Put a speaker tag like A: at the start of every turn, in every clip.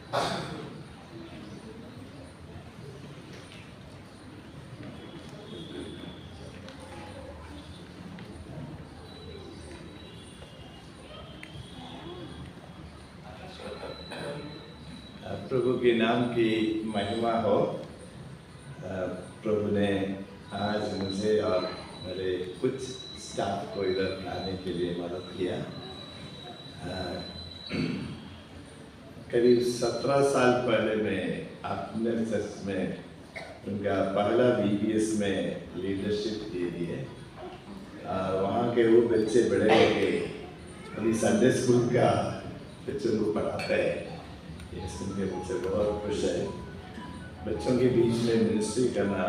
A: प्रभु के नाम की महिमा हो। प्रभु ने आज मुझे और मेरे कुछ स्टाफ को इधर आने के लिए मदद किया। करीब 17 साल पहले मैं अपने चर्च में उनका पहला BBS में लीडरशिप दे दिए। वहाँ के वो बच्चे बड़े हो गए, अभी संडे स्कूल का बच्चों को पढ़ाते हैं। ये सुन के मुझे बहुत खुश है। बच्चों के बीच में मिनिस्ट्री करना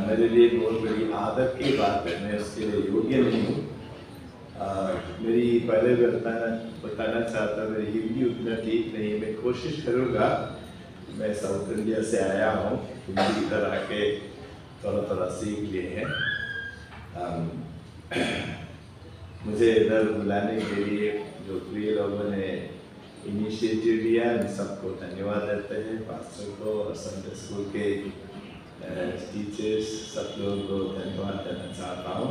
A: मेरे लिए बहुत बड़ी आदत की बात है। मैं उसके लिए योग्य नहीं हूँ। मेरी पहले बताना चाहता, मेरी हिंदी उतना ठीक नहीं है। मैं कोशिश करूँगा। मैं साउथ इंडिया से आया हूँ, हिंदी इधर आके थोड़ा सीख लिए हैं। मुझे इधर बुलाने के लिए जो प्रिय लोगों ने इनिशिएटिव लिया, इन सबको धन्यवाद देते हैं। पास्टर को और संडे स्कूल के टीचर्स सब लोगों को धन्यवाद देना चाहता हूँ।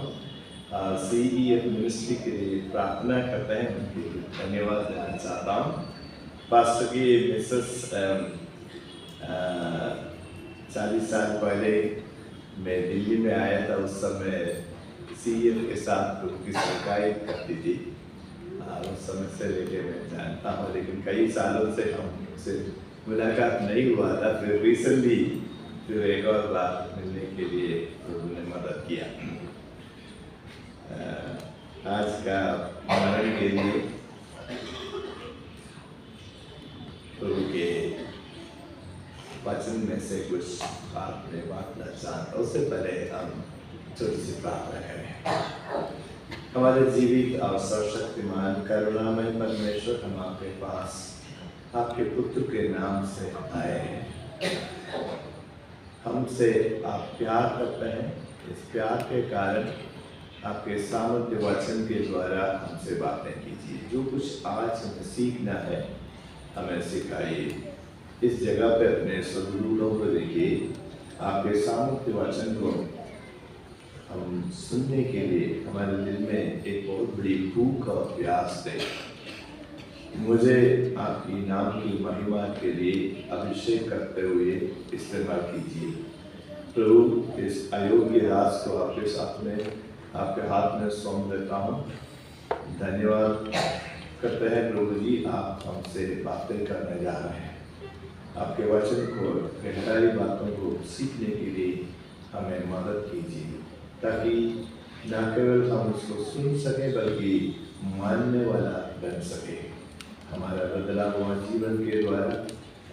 A: CEF मिनिस्ट्री के लिए प्रार्थना करते हैं, उनके धन्यवाद देना चाहता हूँ। पास्टर की मिसेस 40 साल पहले मैं दिल्ली में आया था। उस समय CEF के साथ उनकी सरकारी करती थी। उस समय से लेके मैं जानता हूँ, लेकिन कई सालों से हमसे मुलाकात नहीं हुआ था। फिर रिसेंटली एक और बार मिलने के लिए उन्होंने मदद किया। आज का स्मरण के लिए प्रभु के वचन में से कुछ बात मैं बांटना चाहता हूँ। उससे पहले हम छोटी सी प्रार्थना करें। हमारे जीवित और सर्वशक्तिमान करुणामय परमेश्वर, हम आपके पास आपके पुत्र के नाम से आए हैं। हमसे आप प्यार करते हैं। इस प्यार के कारण आपके सामर्थ्य वचन के द्वारा हमसे बातें कीजिए। जो कुछ आज हमें सीखना है, हमें सिखाइए। इस जगह पे अपने सद्गुरुओं को देखिए। आपके सामर्थ्य वचन को हम सुनने के लिए हमारे दिल में एक बहुत बड़ी भूख और प्यास दे। मुझे आपकी नाम की महिमा के लिए अभिषेक करते हुए इस्तेमाल कीजिए। प्रभु, इस अयोग्य दास को आपके साथ में आपके हाथ में सौंप देता हूँ। धन्यवाद करते हैं प्रभु जी, आप हमसे बातें करने जा रहे हैं। आपके वचन को, गहराई बातों को सीखने के लिए हमें मदद कीजिए, ताकि न केवल हम उसको सुन सकें बल्कि मानने वाला बन सके। हमारा बदला हुआ जीवन के द्वारा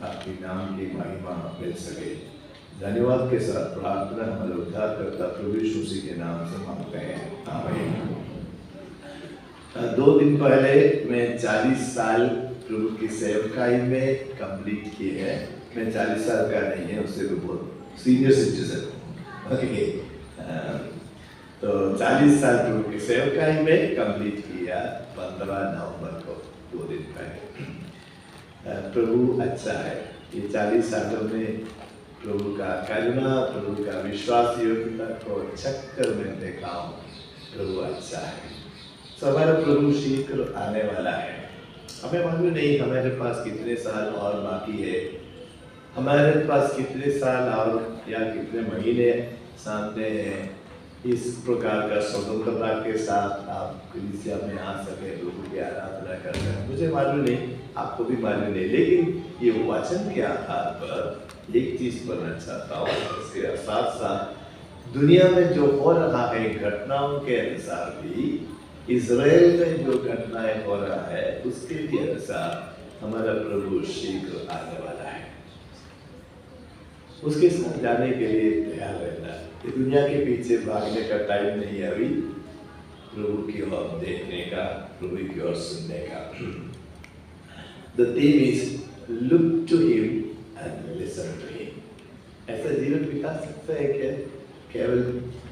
A: आपके नाम की महिमा मिल सके। धन्यवाद के साथ प्रार्थना हमारे उद्धारकर्ता प्रभु यीशु मसीह के नाम से मांगते हैं, आमीन। 2 दिन पहले मैं 40 साल प्रभु की सेवकाई में कंप्लीट किए हैं। मैं 40 साल का नहीं है, उससे भी बहुत सीनियर सिटीजन हूँ। ओके, तो 40 साल प्रभु की सेवकाई में कंप्लीट किया 15 नवंबर को, 2 दिन पहले। प्रभु अच्छा है। ये 40 सालों में प्रभु का करुणा, प्रभु का विश्वास योग्यता को चक्कर में देखा हूँ। प्रभु अच्छा है। तो हमारा प्रभु शीघ्र आने वाला है। हमें मालूम नहीं हमारे पास कितने साल और बाकी है, हमारे पास कितने साल और या कितने महीने सामने हैं। इस प्रकार का स्वतंत्रता के साथ आप कलीसिया में आ सके, प्रभु की आराधना कर सकें, मुझे मालूम नहीं, आपको भी मालूम नहीं। लेकिन ये वचन के आधार पर एक चीज बोलना चाहता हूँ। इसके साथ साथ दुनिया में जो हो रहा है घटनाओं के अनुसार भी, इजराइल में जो घटनाएं हो रहा है उसके भी अनुसार हमारा प्रभु शीघ्र आने वाला है। उसके साथ जाने के लिए तैयार रहना। ये दुनिया के पीछे भागने का टाइम नहीं है अभी। प्रभु की ओर देखने का, प्रभु की ओर सुनने का। The theme is look to him and listen to him. ऐसा जीवन बिता सकते हैं क्या? केवल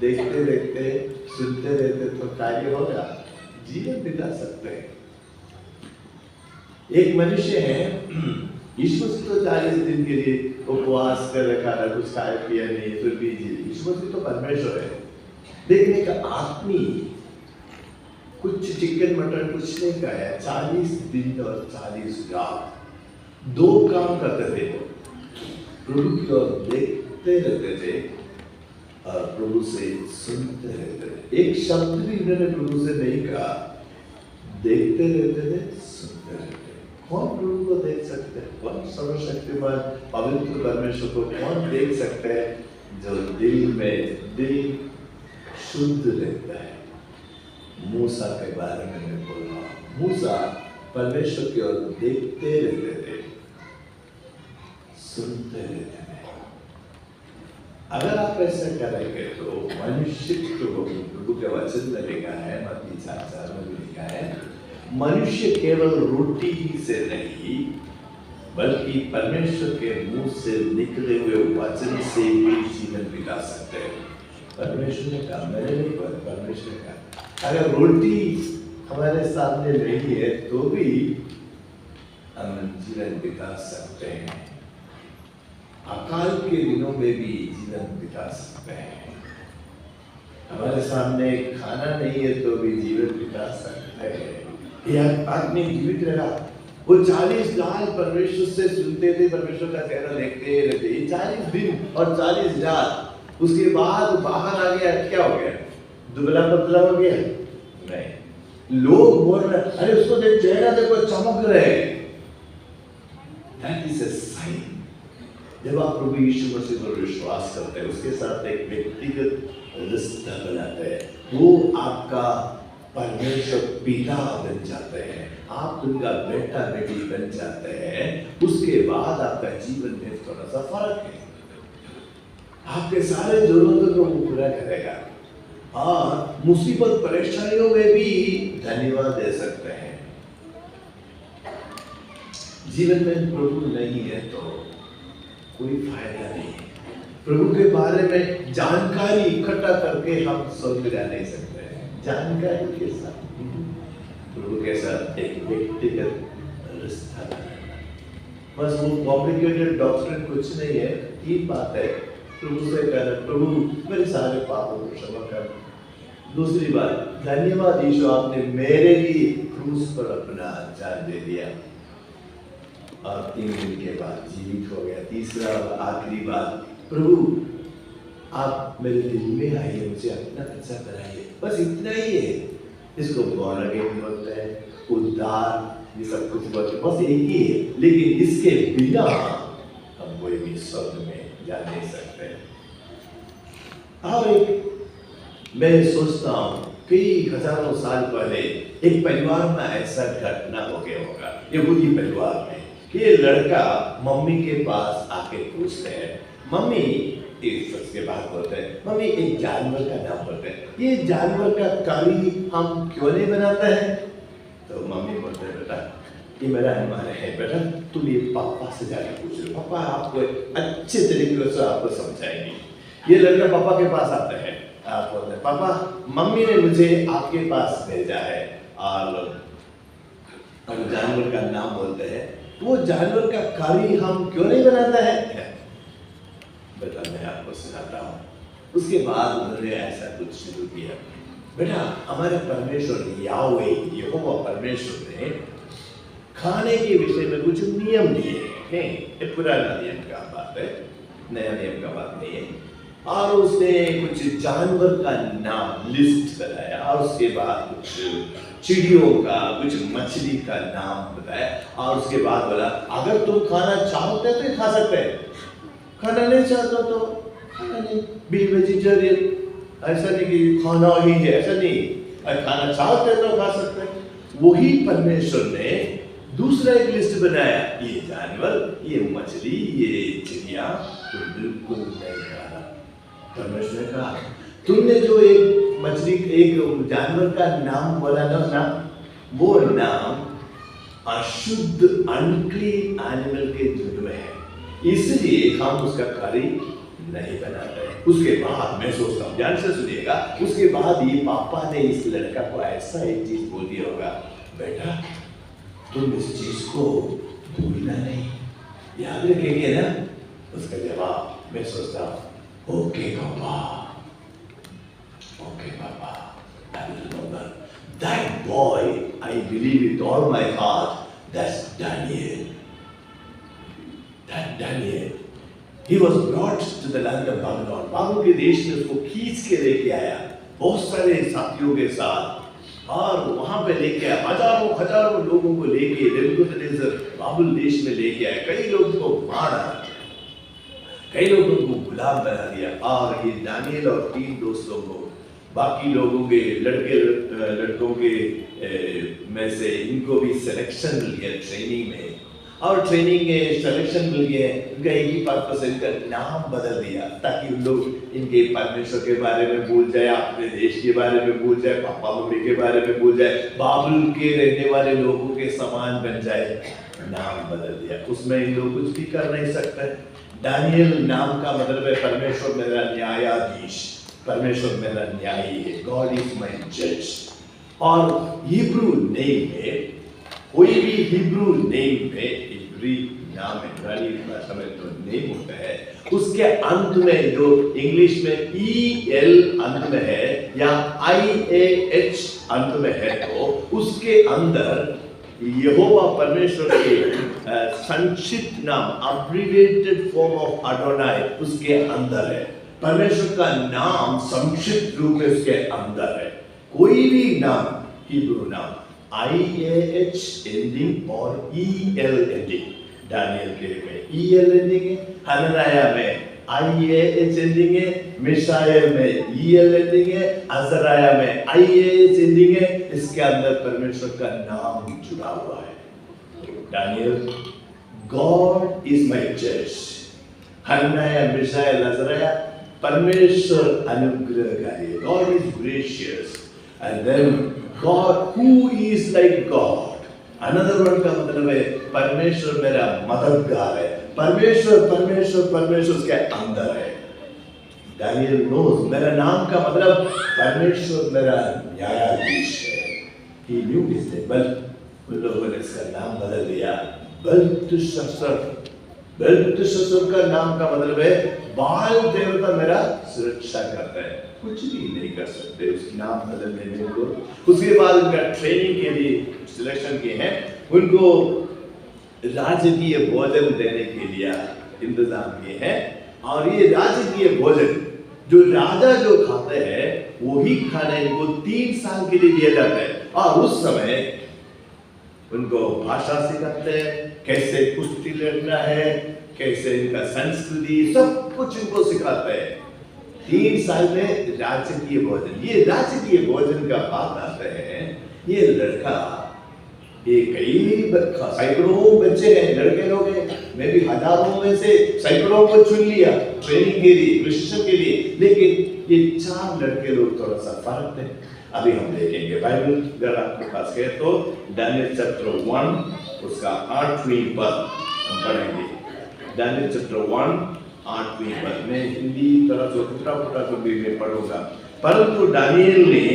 A: देखते देखते सुनते रहते तो कार्य होगा? जीवन बिता सकते हैं। एक मनुष्य है, यीशु मसीह तो 40 दिन के लिए उपवास कर रखा था, कुछ खाया पिया नहीं, फिर भी यीशु मसीह तो परमेश्वर है। लेकिन एक आदमी कुछ चिकन मटन कुछ नहीं खाया, 40 दिन और 40 रात 2 काम करते थे। प्रभु की ओर देखते रहते थे और प्रभु से सुनते रहते थे। एक शब्द भी उन्होंने प्रभु से नहीं कहा, देखते रहते थे, सुनते रहते थे। कौन प्रभु को देख सकते हैं? कौन सर्वशक्तिमान पवित्र परमेश्वर को कौन देख सकते हैं? जो दिल शुद्ध रहता है। मूसा के बारे में मैं बोल रहा हूँ। मूसा परमेश्वर की ओर देखते रहते थे, सुनते रहते थे। अगर आप ऐसा करेंगे तो मनुष्य को, प्रभु के वचन में लिखा है, मत्ती 4:4 में भी लिखा है, मनुष्य केवल रोटी ही से नहीं बल्कि परमेश्वर के मुंह से निकले हुए वचन से भी जीवन बिता सकते हैं। परमेश्वर ने कहा, मैंने नहीं बोला, परमेश्वर ने कहा। अगर रोटी हमारे सामने नहीं है तो भी हम जीवन बिता सकते हैं। अकाल के दिनों में भी जीवन बिता सकते हैं। हमारे सामने खाना नहीं है तो भी जीवन बिता सकते हैं। यह आदमी जीवित रहा, वो 40 साल परमेश्वर से सुनते थे, परमेश्वर का चेहरा देखते रहते। 40 दिन और 40 रात, उसके बाद बाहर आ गया, क्या हो गया? दुबला पतला हो गया? नहीं। लोग बोल रहे, अरे उसको देख, चेहरा देखो, चमक रहे। That is a sign। जब आप प्रभु यीशु मसीह पर विश्वास करते हैं, उसके साथ एक व्यक्तिगत रिश्ता बनाते हैं, वो आपका परमेश्वर पिता बन जाते हैं, आप उनका बेटा बेटी बन जाते हैं। उसके बाद आपका जीवन में थोड़ा सा फर्क है। आपके सारे जरूरतों को वो पूरा करेगा और मुसीबत परेशानियों में भी धन्यवाद दे सकते हैं। जीवन में प्रभु नहीं है तो कोई फायदा नहीं। प्रभु के बारे में जानकारी इकट्ठा करके हम स्वर्ग जा नहीं सकते। जानकारी के साथ प्रभु के साथ एक व्यक्तिगत रिश्ता बनाना, बस वो कॉम्प्लिकेटेड डॉक्ट्रिन कुछ नहीं है। ये बात है, प्रभु से कहना, प्रभु मेरे सारे पापों को क्षमा कर। दूसरी बात, धन्यवाद यीशु, आपने मेरे लिए क्रूस पर अपना जान दे दिया और 3 दिन के बाद जीवित हो गया। तीसरा और आखिरी बात, प्रभु आप मेरे दिल में आइए, मुझे अपना बच्चा बनाइए। बस इतना ही है। इसको born again बोलते हैं, उद्धार, ये सब कुछ बोलते हैं, बस एक ही है। लेकिन इसके बिना हम कोई भी स्वर्ग में जा नहीं सकते। और मैं सोचता हूँ कई हजारों साल पहले एक परिवार में ऐसा घटना हो गया होगा, यहूदी परिवार में, कि ये लड़का मम्मी के पास आके पूछते हैं, मम्मी, इसके बाद बोलते हैं, मम्मी एक जानवर का नाम बोलते हैं, ये जानवर का करी हम क्यों नहीं बनाते हैं? तो मम्मी बोलते हैं, बेटा ये मेरा अनुमान है, बेटा तुम ये पापा से जाके पूछ लो, पापा आपको अच्छे तरीके से आपको समझाएंगे। ये लड़का पापा के पास आता है, आप बोलते हैं, पापा मम्मी ने मुझे आपके पास भेजा है और जानवर का नाम बोलते हैं, वो जानवर का करी हम क्यों नहीं बनाते हैं? बेटा मैं आपको सुनाता हूँ। उसके बाद उन्होंने ऐसा कुछ शुरू किया, बेटा हमारे परमेश्वर याहवे, यहोवा परमेश्वर ने खाने के विषय में कुछ नियम दिए हैं। ये पुराना नियम का बात है, नया नियम का बात नहीं है। और उसने कुछ जानवर का नाम लिस्ट बनाया और उसके बाद कुछ चिड़ियों का, कुछ मछली का नाम बताया और उसके बाद बोला, अगर तुम खाना चाहते तो खा सकते हैं, खाना नहीं चाहता तो खाना नहीं, बी वेजिटेरियन। ऐसा नहीं कि खाना ही है, ऐसा नहीं, अगर खाना चाहते तो खा सकते हैं। वही परमेश्वर ने दूसरा एक लिस्ट बनाया, ये जानवर, ये मछली, ये चिड़िया तो बिल्कुल नहीं खाना। परमेश्वर ने कहा, तुमने जो एक मछली, एक जानवर का नाम बोला ना, वो नाम अशुद्ध, अनक्लीन एनिमल के झुंड में है, इसलिए हम उसका करी नहीं बनाते। उसके बाद मैं सोचता हूँ, ध्यान से सुनिएगा, उसके बाद ये पापा ने इस लड़का को ऐसा एक चीज बोल दिया होगा, बेटा तुम इस चीज को भूलना नहीं, याद रखेंगे ना? उसका जवाब मैं सोचता हूँ, ओके पापा, ओके पापा, I will remember. That boy, I believe with all my heart, that's Daniel. That Daniel. He was brought to the land of Babylon. बाबुल के देश में उसको खींच के लेके आया बहुत सारे साथियों के साथ, और वहां पे लेके आया हजारों हजारों लोगों को लेके नेबूकदनेस्सर बाबुल देश में लेके आया। कई लोगों को मारा, कई लोगों को गुलाम बना दिया, और ये दानियल और 3 दोस्तों को बाकी लोगों के लड़कों के में से इनको भी सिलेक्शन मिल गया ट्रेनिंग में, और ट्रेनिंग में सिलेक्शन मिल गया। इनका एक ही पर्पस है, इनका नाम बदल दिया ताकि उन लोग इनके परमेश्वर के बारे में भूल जाए, अपने देश के बारे में भूल जाए, पापा मम्मी के बारे में भूल जाए, बाबुल के रहने वाले लोगों के समान बन जाए। नाम बदल दिया, उसमें इन लोग कुछ भी कर नहीं सकते। दानियल नाम का मतलब है परमेश्वर मेरा न्यायाधीश, परमेश्वर मेरा न्यायी है, गॉड इज माय जज। और हिब्रू नेम में, कोई भी हिब्रू नेम में, इब्री नाम इब्रानी भाषा में जो नेम होता है उसके अंत में जो इंग्लिश में EL अंत में है या IAH अंत में है, तो उसके अंदर यहोवा परमेश्वर के संक्षिप्त नाम, अब्रिविएटेड फॉर्म ऑफ अडोनाई उसके अंदर है। परमेश्वर का नाम संक्षिप्त रूप में उसके अंदर है। कोई भी नाम, हिब्रू नाम IAH एंडिंग और EL एंडिंग, दानियल के में EL एंडिंग है, हननाया में IAH एंडिंग है, मिशाएल में EL एंडिंग है, अज़राया में IAH एंडिंग है। इसके अंदर परमेश्वर का नाम जुड़ा हुआ है। दानियल, गॉड इज माय जज। हननाया, मिशाएल, अज़राया, परमेश्वर अनुग्रहकारी, God is gracious. And then God, who is like God? Another one का मतलब है परमेश्वर मेरा मददगार है। परमेश्वर परमेश्वर परमेश्वर उसके अंदर है। Daniel knows मेरा नाम का मतलब परमेश्वर मेरा न्यायाधीश है। He knew his name, but उन लोगों ने इसका नाम बदल दिया बेल्तशस्सर। बेल्तशस्सर का नाम का मतलब है बाल देवता मेरा सुरक्षा करता है, कुछ भी नहीं कर सकते उसकी नाम बदलने में उनको। उसके बाद उनका ट्रेनिंग के लिए सिलेक्शन किए हैं, उनको राजकीय भोजन देने के लिए इंतजाम किए हैं। और ये राजकीय भोजन जो राजा जो खाते हैं वही खाना इनको 3 साल के लिए दिया जाता है। और उस समय उनको भाषा सिखाते हैं, कैसे कुश्ती लड़ना है, कैसे इनका संस्कृति, सब कुछ उनको सिखाते हैं। 3 साल में राजकीय भोजन। ये राजकीय भोजन का बात आता है, ये लड़का, ये कई सैकड़ों बच्चे हैं, लड़के लोग हैं, मैं भी हजारों में से सैकड़ों को चुन लिया ट्रेनिंग के लिए, प्रशिक्षण के लिए, लेकिन ये 4 लड़के लोग थोड़ा सा फर्क है। अभी हम देखेंगे बाइबल अगर आपके पास है तो दानियल चैप्टर 1 उसका 8वीं पद हम पढ़ेंगे। दानियल चैप्टर 1 8वीं पद में हिंदी तरह से फुटा तो भी मैं पढ़ूंगा। परंतु दानियल ने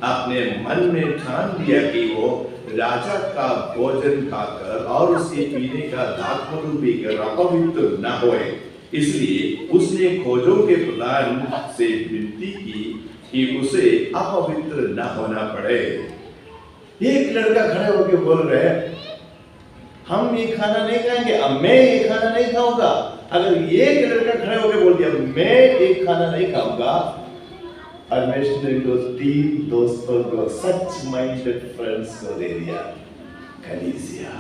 A: अपने मन में ठान लिया कि वो राजा का भोजन खाकर और उसके पीने का दाखमधु पीकर अपवित्र न होए, इसलिए उसने खोजों के प्रधान से विनती की कि उसे अपवित्र न होना पड़े। एक लड़का खड़े होकर बोल रहे हम ये खाना नहीं खाएंगे, अब मैं ये खाना नहीं खाऊंगा। अगर एक लड़का खड़े होकर बोल दिया मैं एक खाना नहीं खाऊंगा, परमेश्वर ने तो 3 दोस्तों को, सच माइंडेड फ्रेंड्स को दे दिया कलीसिया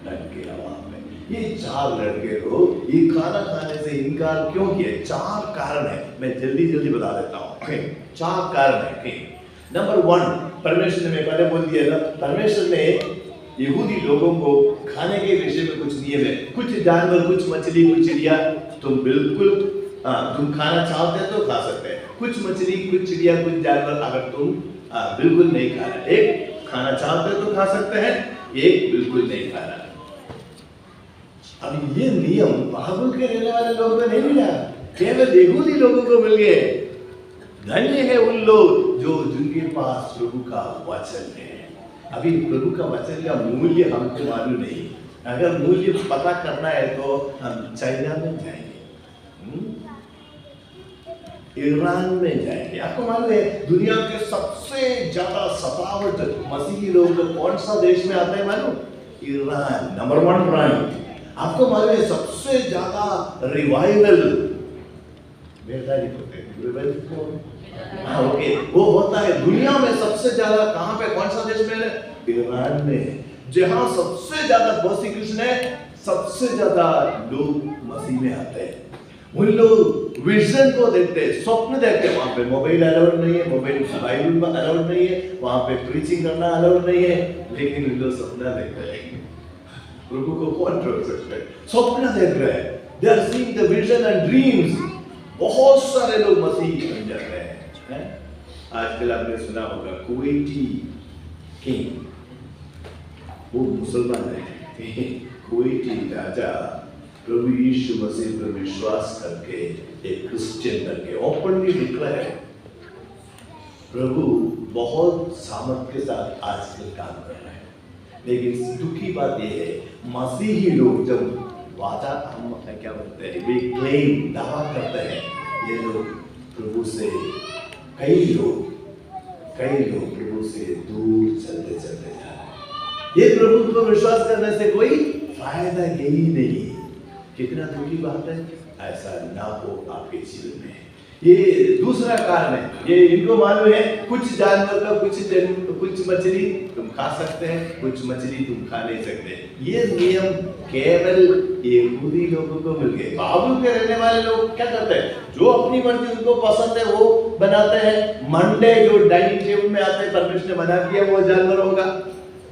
A: लड़के आवाम में। ये 4 लड़के लोग ये खाना खाने से इनकार क्यों किए? 4 कारण है, मैं जल्दी बता देता हूँ। 4 कारण है। नंबर 1, परमेश्वर ने, मैं पहले बोल दिया ना, परमेश्वर ने यहूदी लोगों को खाने के विषय में कुछ नियम है। कुछ जानवर, कुछ मछली, कुछ चिड़िया तुम बिल्कुल तुम खाना चाहते तो खा सकते हैं। कुछ मछली, कुछ चिड़िया, कुछ जानवर अगर तुम बिल्कुल नहीं खाना, एक खाना चाहते तो खा सकते हैं, एक बिल्कुल नहीं खाना। अब ये नियम बाबुल के रहने वाले लोगों को नहीं मिला, केवल यहूदी लोगों को मिल गए। धन्य है उन लोग जो जिनके पास प्रभु का वचन है। अभी प्रभु का वचन का मूल्य हमको मालूम नहीं, अगर मूल्य पता करना है तो हम चाइना में जाएंगे, ईरान में जाएंगे। आपको मालूम है दुनिया के सबसे ज्यादा सतावट मसीही लोग कौन सा देश में आता है मालूम? Iran, number 1 rank. आपको मालूम है सबसे ज्यादा रिवाइवल ओके वो होता है दुनिया में सबसे ज्यादा कहां पे, कौन सा देश में है? ईरान में, जहां सबसे ज्यादा प्रोसिक्यूशन है, सबसे ज्यादा लोग मसीह में आते हैं। उन लोग विजन को देखते हैं, स्वप्न देखते हैं। वहां पे मोबाइल अलाउड नहीं है, मोबाइल बाइबल में अलाउड नहीं है, वहां पे प्रीचिंग करना अलाउड नहीं है, लेकिन उन लोग सपना देख रहे हैं। प्रभु को कौन रोक सकता है? स्वप्न देख रहे हैं, they are seeing the vision and dreams. बहुत सारे लोग मसीह बन जाते हैं। आजकल आपने सुना होगा कुवैती किंग, वो मुसलमान है, कुवैती राजा प्रभु यीशु मसीह पर विश्वास करके एक क्रिश्चियन बन के ओपनली डिक्लेयर, प्रभु बहुत सामर्थ के साथ आजकल काम कर रहे हैं। लेकिन दुखी बात यह है मसीही लोग जब वादा हम क्या बोलते हैं, वे क्लेम दावा करते हैं, ये लोग प्रभु से कई लोग प्रभु से दूर चलते चलते जा रहे हैं। ये प्रभु पर विश्वास करने से कोई फायदा यही नहीं। कितना दुखी बात है, ऐसा ना हो आपके जीवन में। ये दूसरा कारण है, ये इनको मालूम है कुछ जानवर का कुछ मछली तुम खा सकते हैं, कुछ मछली तुम खा नहीं सकते। ये नियम केवल यहूदी लोगों को मिल गए। बाबुल के रहने वाले लोग क्या करते हैं, जो अपनी मर्जी उनको पसंद है वो बनाते हैं। मंडे जो डाइनिंग टेबल में आते हैं, परमेश्वर ने मना किया वो जानवर होगा।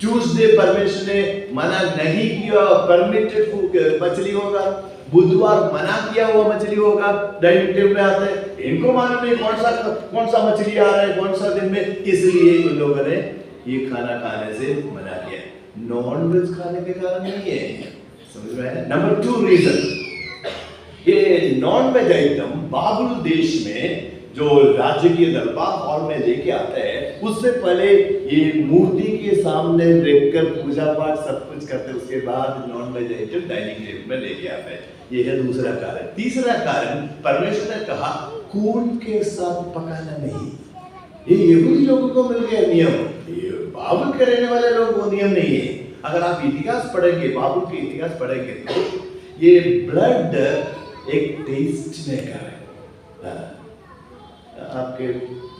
A: ट्यूसडे परमेश्वर ने मना नहीं किया, परमिटेड मछली होगा। बुधवार मना किया हुआ मछली होगा, डाइनिंग टेबल में आते हैं। इनको मालूम नहीं कौन सा मछली आ रहा है कौन सा दिन में, इसलिए उन लोगों ने ये खाना खाने से मना किया। नॉन वेज खाने के कारण नहीं है, समझ में आया? नंबर 2 रीजन, ये नॉन वेज आइटम बाबुल देश में जो राज्य के दरबार हॉल में लेके आते हैं, उससे पहले ये मूर्ति के सामने देखकर पूजा पाठ सब कुछ करते, उसके बाद non veg item dining table में लेके आते हैं। ये है दूसरा कारण। तीसरा कारण, परमेश्वर ने कहा खून के साथ पकाना नहीं। ये यहूदी लोगों को मिल गया नियम, ये बाबुल के रहने वाले लोग वो नियम नहीं है। अगर आप इतिहास पढ़ेंगे, बाबुल के इतिहास पढ़ेंगे तो ये ब्लड एक टेस्ट मेकर है। आपके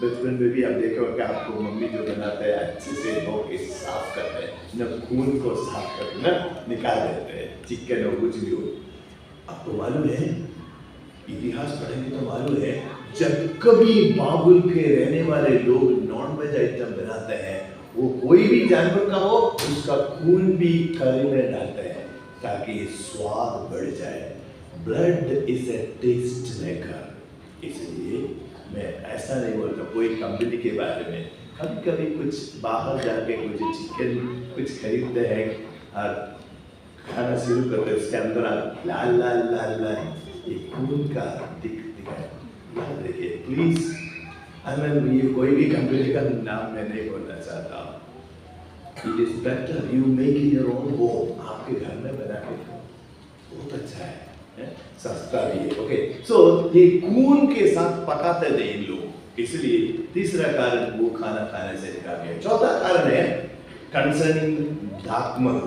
A: बचपन में भी आप देखे हो कि आपको मम्मी जो बनाते हैं अच्छे से धो के साफ करते हैं, न खून को साफ करते ना निकाल देते हैं, चिकन हो कुछ भी हो। आपको मालूम है, इतिहास पढ़ेंगे तो मालूम है, जब कभी बाबुल के रहने वाले लोग नॉन वेज आइटम बनाते हैं, वो कोई भी जानवर का हो उसका खून भी करी में डालते हैं ताकि स्वाद बढ़ जाए। Blood is a test maker. इसलिए मैं ऐसा नहीं बोलता कोई कंपनी के बारे में, कभी कभी कुछ बाहर जाके कुछ चिकन कुछ खरीदते हैं और खाना शुरू करते हैं, उसके अंदर लाल लाल लाल लाल ये खून का दिखा याद रखिए प्लीज। ये कोई भी कंपनी का नाम मैं नहीं बोलना चाहता। It is better you make in your own home, आपके घर में बना के बहुत अच्छा है, सस्ता भी है। ओके, सो ये खून के साथ पकाते थे इन लोग, इसलिए तीसरा कारण वो खाना खाने से निकाल गया। चौथा कारण है कंसर्निंग डार्कमन,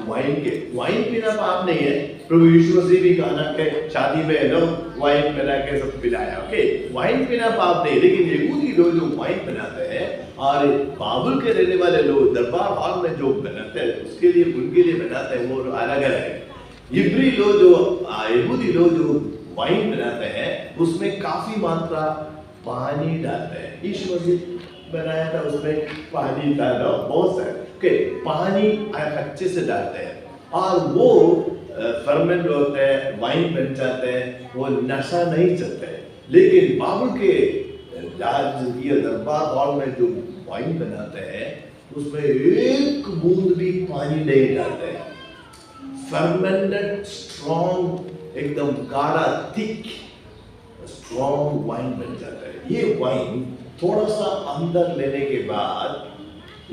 A: वाइन पीना पाप नहीं है। प्रभु यीशु मसीह भी खाना के शादी में लो वाइन बना के सब पिलाया। ओके, वाइन पीना पाप नहीं, लेकिन यहूदी लोग जो वाइन बनाते हैं और बाबुल के रहने वाले लोग दरबार हॉल में जो बनाते हैं उसके लिए उनके लिए बनाते हैं वो अलग अलग है। इब्री लोग जो यहूदी लोग जो वाइन बनाते हैं उसमें काफी मात्रा पानी डालते हैं। यीशु मसीह बनाया था उसमें पानी डाला बहुत सारे, पानी अच्छे से डालते हैं और वो फर्मेंट होते हैं, वाइन बन जाते हैं, वो नशा नहीं चलता है। लेकिन बाबुल के राजकीय दरबार हॉल में जो वाइन बनाते हैं उसमें एक बूंद भी पानी नहीं डालते हैं। फर्मेंटेड स्ट्रॉन्ग एकदम गाढ़ा थिक स्ट्रॉन्ग वाइन बन जाता है। ये वाइन थोड़ा सा अंदर लेने के बाद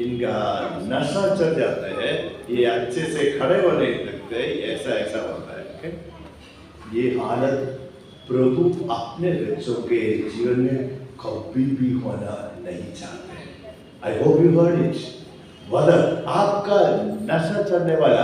A: इनका नशा चढ़ जाता है, ये अच्छे से खड़े हो नहीं सकते, ऐसा ऐसा होता है। okay? ये हालत प्रभु अपने बच्चों के जीवन में कभी भी होना नहीं चाहते। I hope you heard it. वरन आपका नशा चढ़ने वाला,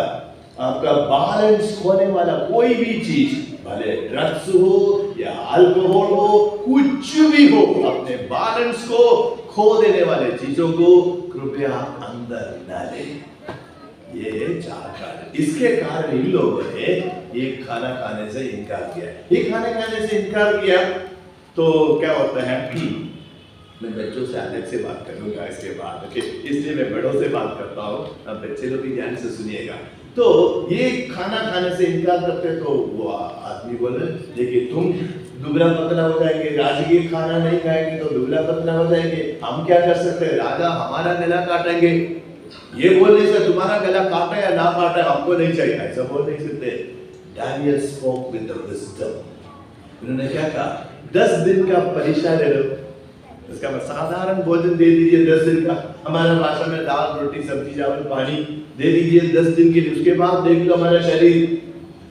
A: आपका बैलेंस खोने वाला कोई भी चीज, भले ड्रग्स हो या अल्कोहल हो, कुछ भी हो, अपने बैलेंस को खो देने वाले चीजों को कृपया अंदर न ले। ये चार कारण, इसके कारण इन लोगों ने ये खाना खाने से इनकार किया। ये खाने खाने से इनकार किया तो क्या होता है, मैं बच्चों से अलग से बात करूंगा इसके बाद, इसलिए मैं बड़ों से बात करता हूँ, अब बच्चे लोग भी ध्यान से सुनिएगा। तो ये खाना खाने से इनकार करते तो वो आदमी बोले, देखिए तुम दुबला पतला हो जाएंगे, राजकीय खाना नहीं खाएंगे तो दुबला पतला हो जाएंगे, हम क्या कर सकते हैं, राजा हमारा गला काटेंगे। ये बोलने से तुम्हारा गला काटे या ना काटे हमको नहीं चाहिए, ऐसा बोल नहीं सकते। Daniel spoke with the wisdom. उन्होंने क्या कहा, 10 दिन का परीक्षा ले लो, इसका साधारण भोजन दे दीजिए 10 दिन का, हमारा भाषा में दाल रोटी सब्जी चावल पानी दे दीजिए 10 दिन के लिए, उसके बाद देख लो हमारा शरीर।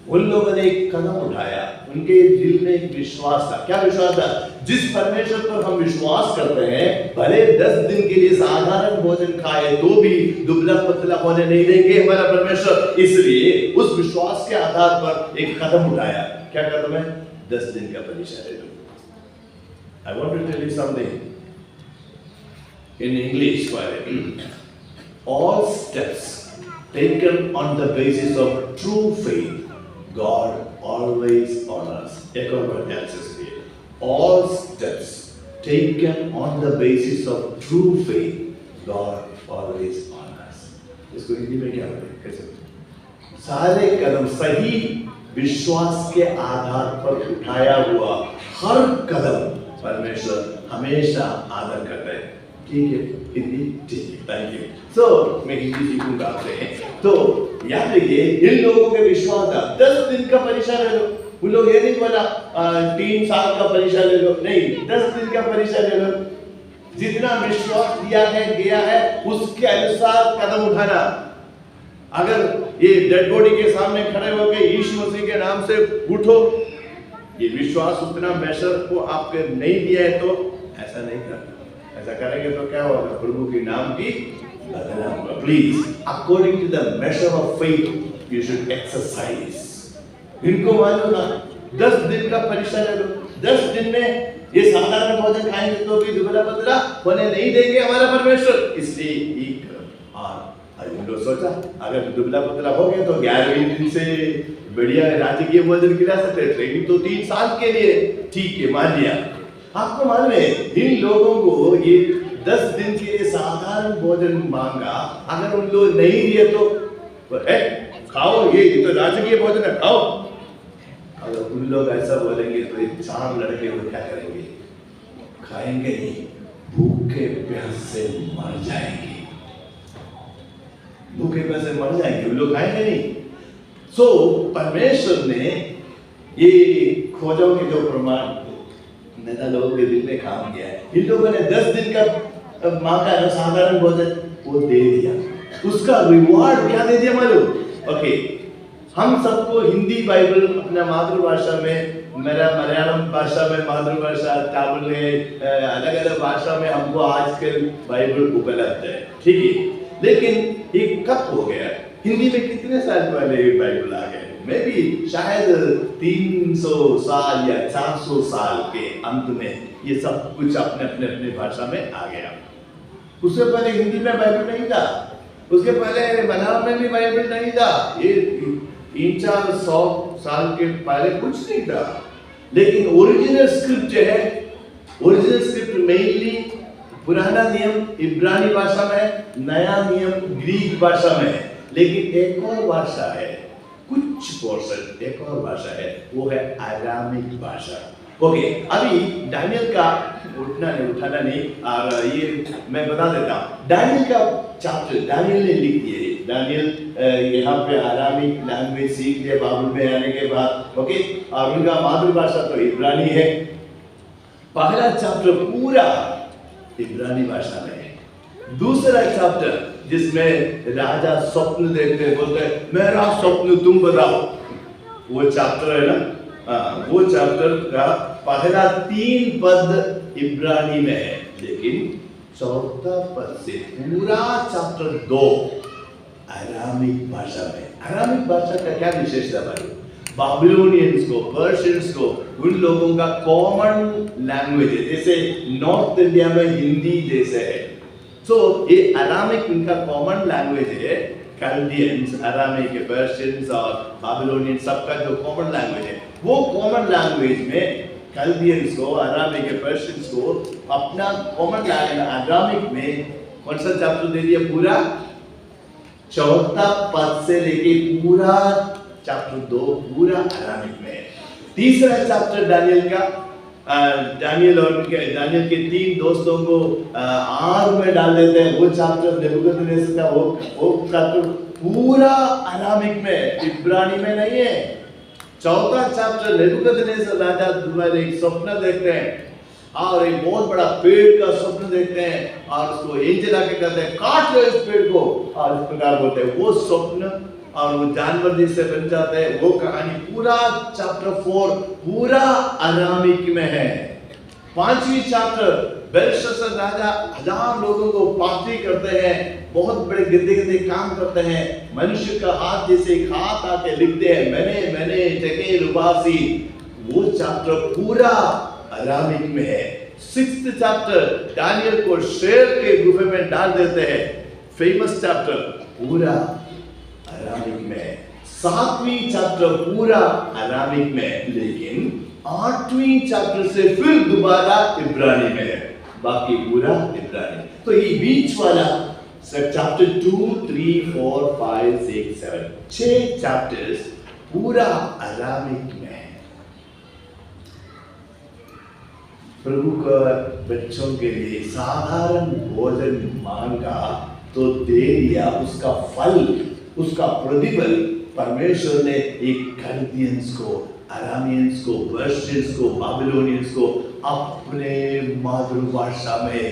A: उन लोगों ने एक कदम उठाया, उनके दिल में एक विश्वास था। क्या विश्वास था, जिस परमेश्वर पर हम विश्वास करते हैं, भले 10 दिन के लिए साधारण भोजन खाए तो भी दुबला पतला होने नहीं देंगे हमारा परमेश्वर। इसलिए उस विश्वास के आधार पर एक कदम उठाया। क्या कदम है, 10 दिन का परीक्षा ले लो। I want to tell you something in English. All steps taken on the basis of true faith, God always honors. एक और बार ध्यान से सुनिए। All steps taken on the basis of true faith, God always honors. इसको हिंदी में क्या बोलें, कैसे? सारे कदम सही विश्वास के आधार पर उठाया हुआ हर कदम परमेश्वर हमेशा आदर करता है। ठीक है, हिंदी ठीक है, थैंक यू। सो मैं हिंदी सीखूंगा आपसे। तो याद रखिए, इन लोगों के विश्वास था 10 दिन का परीक्षा ले लो। उन लोग ये नहीं बोला 3 साल का परीक्षा ले लो, नहीं, 10 दिन का परीक्षा ले लो। जितना विश्वास दिया है गया है उसके अनुसार कदम उठाना। अगर ये डेड बॉडी के सामने खड़े होकर यीशु मसीह के नाम से उठो, ये विश्वास उतना मेजर को आपके नहीं दिया है तो ऐसा नहीं करना। ऐसा करेंगे तो क्या होगा, प्रभु के नाम की बदनाम होगा। Please, according to the measure of faith you should exercise. इनको मानो ना, 10 दिन का परीक्षा ले लो। 10 दिन में ये साधारण भोजन खाएंगे तो भी दुबला पतला होने नहीं देंगे हमारा परमेश्वर। इसलिए एक उन्होंने सोचा अगर दुबला पतला हो गया तो 11वें दिन से बढ़िया राजकीय भोजन खिला सकते हैं, ट्रेनिंग तो 3 साल के लिए, ठीक है, मान लिया। आपको मालूम है, इन लोगों को ये 10 दिन के लिए साधारण भोजन मांगा, अगर उन लोग नहीं दिए तो खाओ, ये तो राजकीय भोजन है, खाओ। अगर उन लोग ऐसा बोलेंगे तो ये 4 लड़के वो क्या करेंगे, खाएंगे नहीं, भूखे प्यास से मर जाएंगे, भूखे प्यास से मर जाएंगे, उन लोग खाएंगे नहीं। सो परमेश्वर ने ये खोजों के जो प्रमाण नेता लोगों के दिल में काम किया है, इन लोगों ने 10 दिन का मांगा है साधारण भोजन, वो दे दिया। उसका रिवॉर्ड क्या दे दिया मालूम? ओके, हम सबको हिंदी बाइबल अपना मातृभाषा में, मेरा मलयालम भाषा में मातृभाषा, तमिल में, अलग अलग भाषा में हमको आजकल बाइबल उपलब्ध है, ठीक है। लेकिन ये कब हो गया? हिंदी में कितने साल पहले बाइबल आ गए? मैं भी शायद 300 साल या 400 साल के अंत में ये सब कुछ अपने अपने अपने भाषा में आ गया। उससे पहले हिंदी में बाइबल नहीं था, उसके पहले मलयालम में भी बाइबल नहीं था। ये 300-400 साल के पहले कुछ नहीं था। लेकिन ओरिजिनल स्क्रिप्ट जो है, ओरिजिनल स्क्रिप्ट मेनली पुराना नियम इब्रानी भाषा में, नया नियम ग्रीक भाषा में है। लेकिन एक और भाषा है, कुछ पोर्शन एक और भाषा है, वो है अरामिक भाषा। ओके, अभी डैनियल का उठाना नहीं, और ये मैं बता देता हूँ। डैनियल का चैप्टर डैनियल ने लिख दिए। डैनियल यहाँ पे अरामिक लैंग्वेज सीख लिया बाइबल में आने के बाद, ओके, और उनका मातृभाषा तो इब्रानी है। पहला चैप्टर पूरा इब्रानी भाषा में है, दूसरा चैप्टर जिसमें राजा स्वप्न देखते हैं, बोलते हैं मेरा स्वप्न तुम बताओ, वो चैप्टर है ना। वो चैप्टर का पहला 3 पद इब्रानी में है, लेकिन चौथा पद से पूरा चैप्टर 2 अरामिक भाषा में। अरामिक भाषा का क्या विशेषता भाई? बाबिलोनियंस को, पर्शियंस को, उन लोगों का कॉमन लैंग्वेज है, जैसे नॉर्थ इंडिया में हिंदी जैसे है। सो ये अरामिक इनका कॉमन लैंग्वेज है। कैल्डियंस, अरामिक, पर्शियंस और बाबिलोनियन सबका जो कॉमन लैंग्वेज है, वो कॉमन लैंग्वेज में कैल्डियंस को, अरामिक, पर्शियंस को अपना कॉमन लैंग्वेज अरामिक में कौन सा चैप्टर दे दिया? पूरा चौथा पद से लेके पूरा चैप्टर 2 पूरा अरामिक में है। तीसरा चैप्टर दानियल का, दानियल के 3 दोस्तों को आग में डाल देते हैं, वो चैप्टर नेबूकदनेस्सर का वो चैप्टर पूरा अरामिक में, इब्रानी में नहीं है। चौथा चैप्टर नेबूकदनेस्सर राजा तुम्हारे एक स्वप्न देखते हैं और एक बहुत बड़ा पेड़ का स्वप्न देखते हैं और उसको एंजल आके कहते हैं काट लो इस पेड़ को, और इस प्रकार बोलते हैं। वो स्वप्न और वो जानवर जिससे बन जाते हैं, वो कहानी पूरा चैप्टर 4 पूरा अरामिक में है। 5वीं चैप्टर बेलशस्सर राजा 1000 लोगों को पार्टी करते हैं, बहुत बड़े गंदे काम करते हैं, मनुष्य का हाथ जैसे एक हाथ आके लिखते हैं मैंने टेकेल उबासी। वो चैप्टर पूरा अरामिक में है। 6th चैप्टर दानियल को शेर के गुफे में डाल देते हैं, फेमस चैप्टर पूरा अरामिक में। 7वीं चैप्टर पूरा अरामिक में, लेकिन 8वीं चैप्टर से फिर दोबारा इब्रानी में है, बाकी पूरा इब्रानी। तो ये बीच वाला चैप्टर 2, 3, 4, 5, 6, 7 6 चैप्टर्स पूरा अरामिक में है। प्रभु का बच्चों के लिए साधारण भोजन मांगा तो दे दिया, उसका फल, उसका प्रतिफल परमेश्वर ने एक कैल्डियंस को, अरामियंस को, पर्शियंस को, बाबिलोनियंस को अपने मातृभाषा में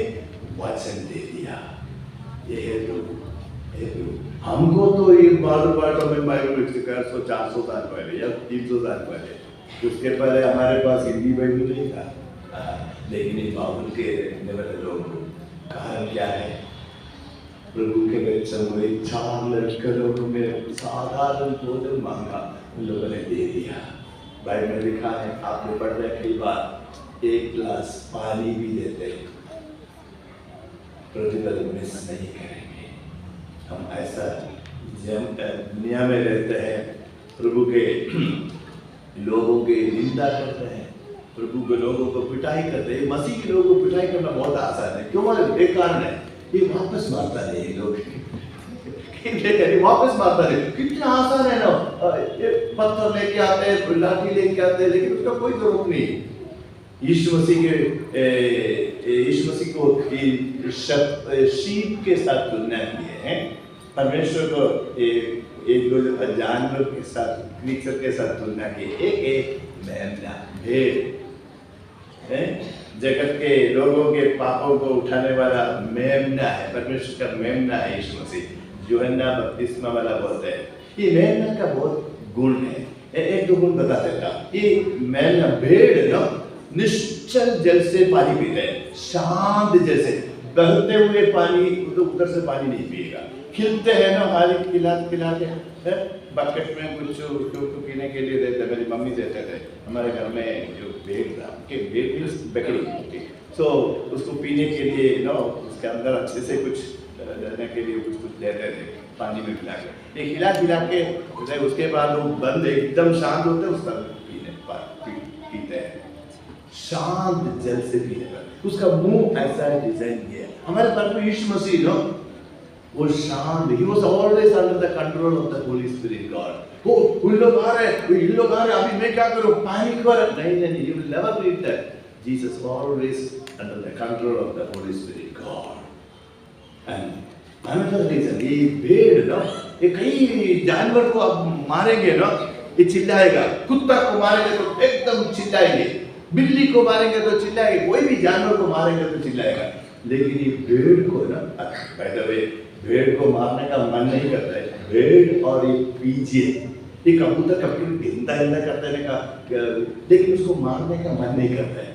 A: वचन दे दिया। ये है प्रभु। हमको तो ये मातृभाषा में बाइबल 400 साल पहले या 300 साल पहले, उसके पहले हमारे पास हिंदी बाइबल नहीं था। लेकिन इस बाबुल के रहने वाले लोग कारण क्या है? प्रभु के बच्चों को 4 लड़कों में साधारण भोजन मांगा, उन लोगों ने दे दिया। बाइबल में लिखा है, आपने पढ़ा कई बार, 1 गिलास पानी भी देते प्रतिफल मिस नहीं करेंगे। हम ऐसा दुनिया में रहते हैं, प्रभु के लोगों की निंदा करते हैं, प्रभु के लोगों को पिटाई करते हैं। मसीह के लोगों को पिटाई करना बहुत आसान है, क्यों? मतलब एक कारण है, ये वापस मारता नहीं है लोग वापस मारता नहीं। कितना आसान है ना, ये पत्थर लेके आते हैं, लाठी लेके आते हैं, लेकिन उसका कोई जरूरत नहीं। यीशु मसीह को शीप के साथ तुलना किए हैं, परमेश्वर को एक दो जानवर के साथ, क्रीचर के साथ तुलना की। एक मेमना, भेड़ है, जगत के लोगों के पापों को उठाने वाला मेमना है, परमेश्वर का मेमना है यीशु मसीह। यूहन्ना बपतिस्मा वाला बोलते हैं, ये मेमना का बहुत गुण है। एक दो गुण बता देता। ये मेमना, भेड़ ना निश्चल जल से पानी पीते हैं, शांत जैसे बहते हुए पानी, तो उधर से पानी नहीं पिएगा। खिलते हैं ना, हाली खिला के बकेट में कुछ पीने के लिए देते, मेरी मम्मी देते थे। हमारे घर में जो भेड़ था, भेड़ बकरी, तो उसको पीने के लिए ना उसके अंदर अच्छे से कुछ देने के लिए कुछ देते थे, पानी में मिला के। ये खिला के उसके बाद वो बंद एकदम शांत होते हैं, उसका पीते हैं, शांत जल से पीने पर। उसका मुंह ऐसा डिजाइन किया। हमारे प्रभु यीशु मसीह ना, वो शांत, he was always under the control of the Holy Spirit God. वो उन लोग आ रहे, इन लोग आ रहे, अभी मैं क्या करूं? पैनिक हो रहा? नहीं, you will never read that. Jesus always under the control of the Holy Spirit God. And another reason, ये भेड़ ना, ये कई जानवर को अब मारेंगे ना, ये चिल्लाएगा। कुत्ता को मारेंगे तो एकदम चिल्लाएंगे, बिल्ली को मारेंगे तो चिल्लाएंगे, कोई भी जानवर को मारेंगे तो चिल्लाएगा। लेकिन ये भेड़ को ना, बाय द वे, भेड़ को मारने का मन नहीं करता है। भेड़ और ये पीछे ये कबूतर कभी कभी भिंदा हिंदा करते हैं का, लेकिन उसको मारने का मन नहीं करता है।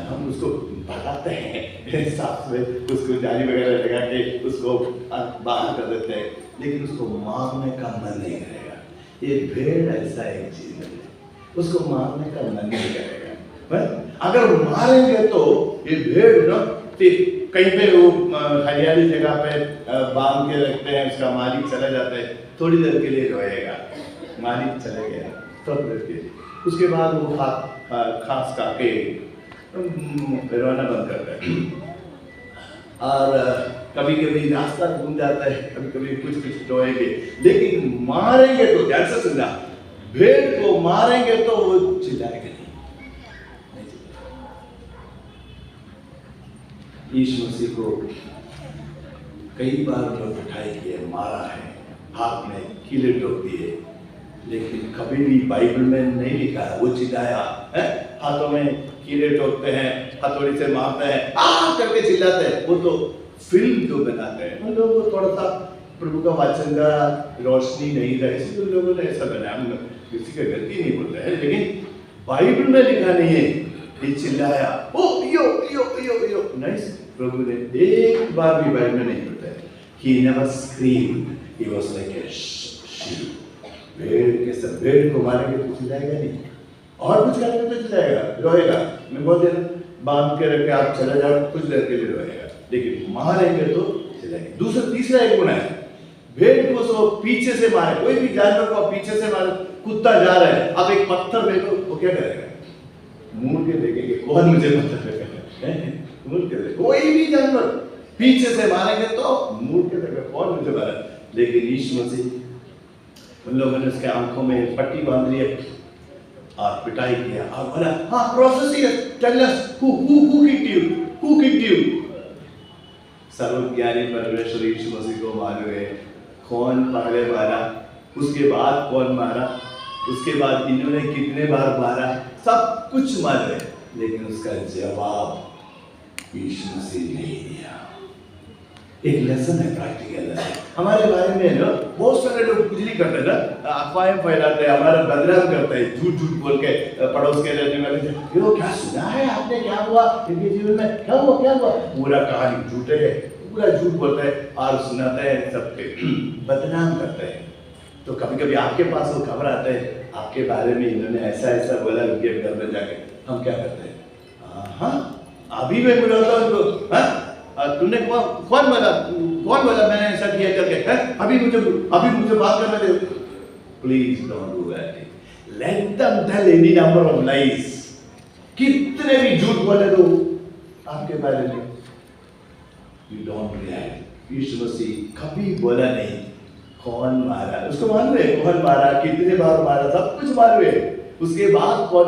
A: हम उसको भगाते हैं साथ में, उसको जाली वगैरह लगा के उसको बाहर कर देते हैं, लेकिन उसको मारने का मन नहीं करेगा। ये भेड़ ऐसा एक चीज है, उसको मारने का मन नहीं करेगा। अगर मारेंगे तो ये भेड़ ना कहीं पे वो हरियाली जगह पे बांध के रखते हैं, उसका मालिक चला जाता है, थोड़ी देर के लिए रोएगा, मालिक चले गया थोड़ी देर के लिए, उसके बाद वो खास खा के रोना बंद करता है। और कभी कभी रास्ता घूम जाता है, कभी कभी कुछ रोएंगे, लेकिन मारेंगे तो, ध्यान से सुनना, भेड़ को मारेंगे तो वो चिल्लाएगा नहीं। यीशु मसीह को कई बार लोग पिटाई किए, मारा है, हाथ में कीले ठोक दिए, लेकिन कभी भी बाइबल में नहीं लिखा है वो चिल्लाया है। हाथों में कीले ठोकते हैं, हथौड़ी से मारते हैं, आ करके चिल्लाते हैं, वो तो फिल्म जो बनाते हैं उन लोगों को थोड़ा सा प्रभु का वचन का रोशनी नहीं था, इसलिए लोगों ने ऐसा बनाया। हम किसी का गलती नहीं बोलते हैं, लेकिन बाइबल में लिखा नहीं है ये चिल्लाया ओ यो यो यो यो, नहीं, प्रभु ने एक बार भी बाइबल में नहीं बताया। He never screamed, he was like a sheep. भेड़ के सब, भेड़ को मारेंगे तो चिल्लाएगा नहीं, और कुछ करेंगे तो चिल्लाएगा, रोएगा। मैं बहुत देर बांध के रख के आप चले जाओ, कुछ देर के लिए रोएगा, लेकिन मारेंगे तो चिल्लाएगा। दूसरा तीसरा एक गुण है, भेड़ को सो पीछे से मारे, कोई भी जानवर को पीछे से मारे, कुत्ता जा रहा है, आप एक पत्थर फेंको, वो क्या करेगा? मुड़ के देखेंगे, कौन मुझे पत्थर फेंकेगा? मुड़ के देखेगा। कोई भी जानवर पीछे से मारेंगे तो मुड़ के देखेगा, कौन मुझे मारा? लेकिन यीशु मसीह, उन लोगों ने उसके आंखों में पट्टी बांध ली और पिटाई किया और बोला, हाँ prophecy tell us who kicked you. सर्वज्ञानी परमेश्वर यीशु मसीह को मालूम है कौन पहले मारा, उसके बाद कौन मारा, उसके बाद इन्होंने कितने बार मारा, सब कुछ मालूम है, लेकिन उसका जवाब यीशु मसीह नहीं दिया। एक लेसन है, प्रैक्टिकल लेसन। हमारे बारे में ना बहुत सारे लोग कुछ नहीं करते ना, अफवाहें फैलाते हैं, हमारा बदनाम करते हैं, झूठ झूठ बोल के पड़ोस के रहने वाले, यो क्या सुना है आपने, क्या हुआ इनके जीवन में, क्या हुआ, पूरा कहानी झूठे है, पूरा झूठ बोलते हैं और सुनाते हैं, सबके बदनाम करते हैं। तो कभी कभी आपके पास वो खबर आते हैं, आपके बारे में इन्होंने ऐसा ऐसा बोला, उनके घर में जाके हम क्या करते हैं, हाँ अभी मैं बोला था उनको, हाँ तुमने कौन बोला मैंने ऐसा किया करके, अभी मुझे बात करने दे। Please don't do that. Let them tell any number of lies, कितने भी झूठ बोले दो आपके बारे में, you don't react. Yeshu Masih कभी बोला नहीं कौन मारा, उसको मालूम है कौन मारा, कितने बार मारा, सब कुछ मालूम है, उसके बाद कौन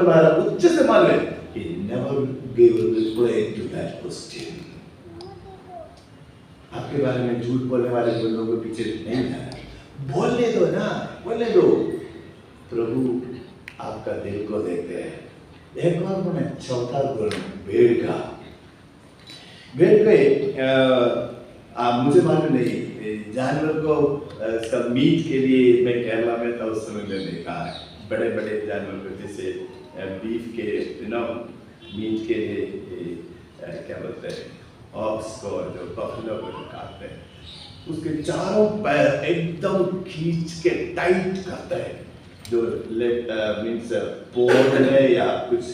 A: मारा, उच्च से मालूम है। He never gave a reply to that question. आपके बारे में झूठ बोलने वाले लोगों के पीछे नहीं जाना, बोलने दो ना, बोलने दो। प्रभु आपका दिल को देखते हैं। एक और गुण है, चौथा गुण भेड़ का। मुझे मालूम नहीं, जानवर को इसका मीट के लिए मैं केरला में था उस समय में देखा है, बड़े बड़े जानवर को, जैसे बीफ के मीट के लिए क्या बोलते हैं, ऑक्स को, जो बफलो को काटते हैं, उसके चारों पैर एकदम खींच के टाइट करते हैं, जो मीन्स पोर्ट में या कुछ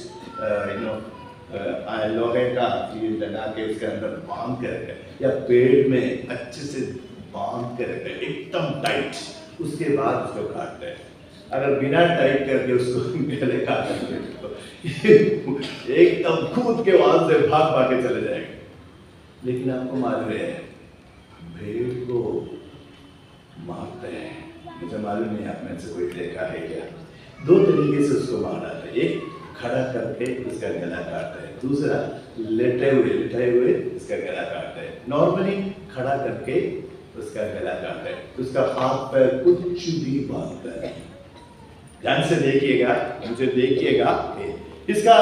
A: लोहे का चीज लगा के उसके अंदर बांध के रखे, या पेड़ में अच्छे से बांध के रखे एकदम टाइट, उसके बाद उसको काटते हैं। अगर बिना टाइट करके उसको गले काटेंगे तो एकदम कूद के वहां से भाग के चले जाएंगे। लेकिन आपको मालूम है भेड़ को मारते हैं, मुझे मालूम नहीं आप में से कोई देखा है क्या, दो तरीके से उसको मार डालते हैं। एक खड़ा करके उसका गला काटते हैं, दूसरा लेटे हुए उसका गला काटते हैं। नॉर्मली खड़ा करके उसका गला काटते हैं, उसका हाथ पैर कुछ भी बांधता है। ध्यान से देखिएगा, मुझे देखिएगा, इसका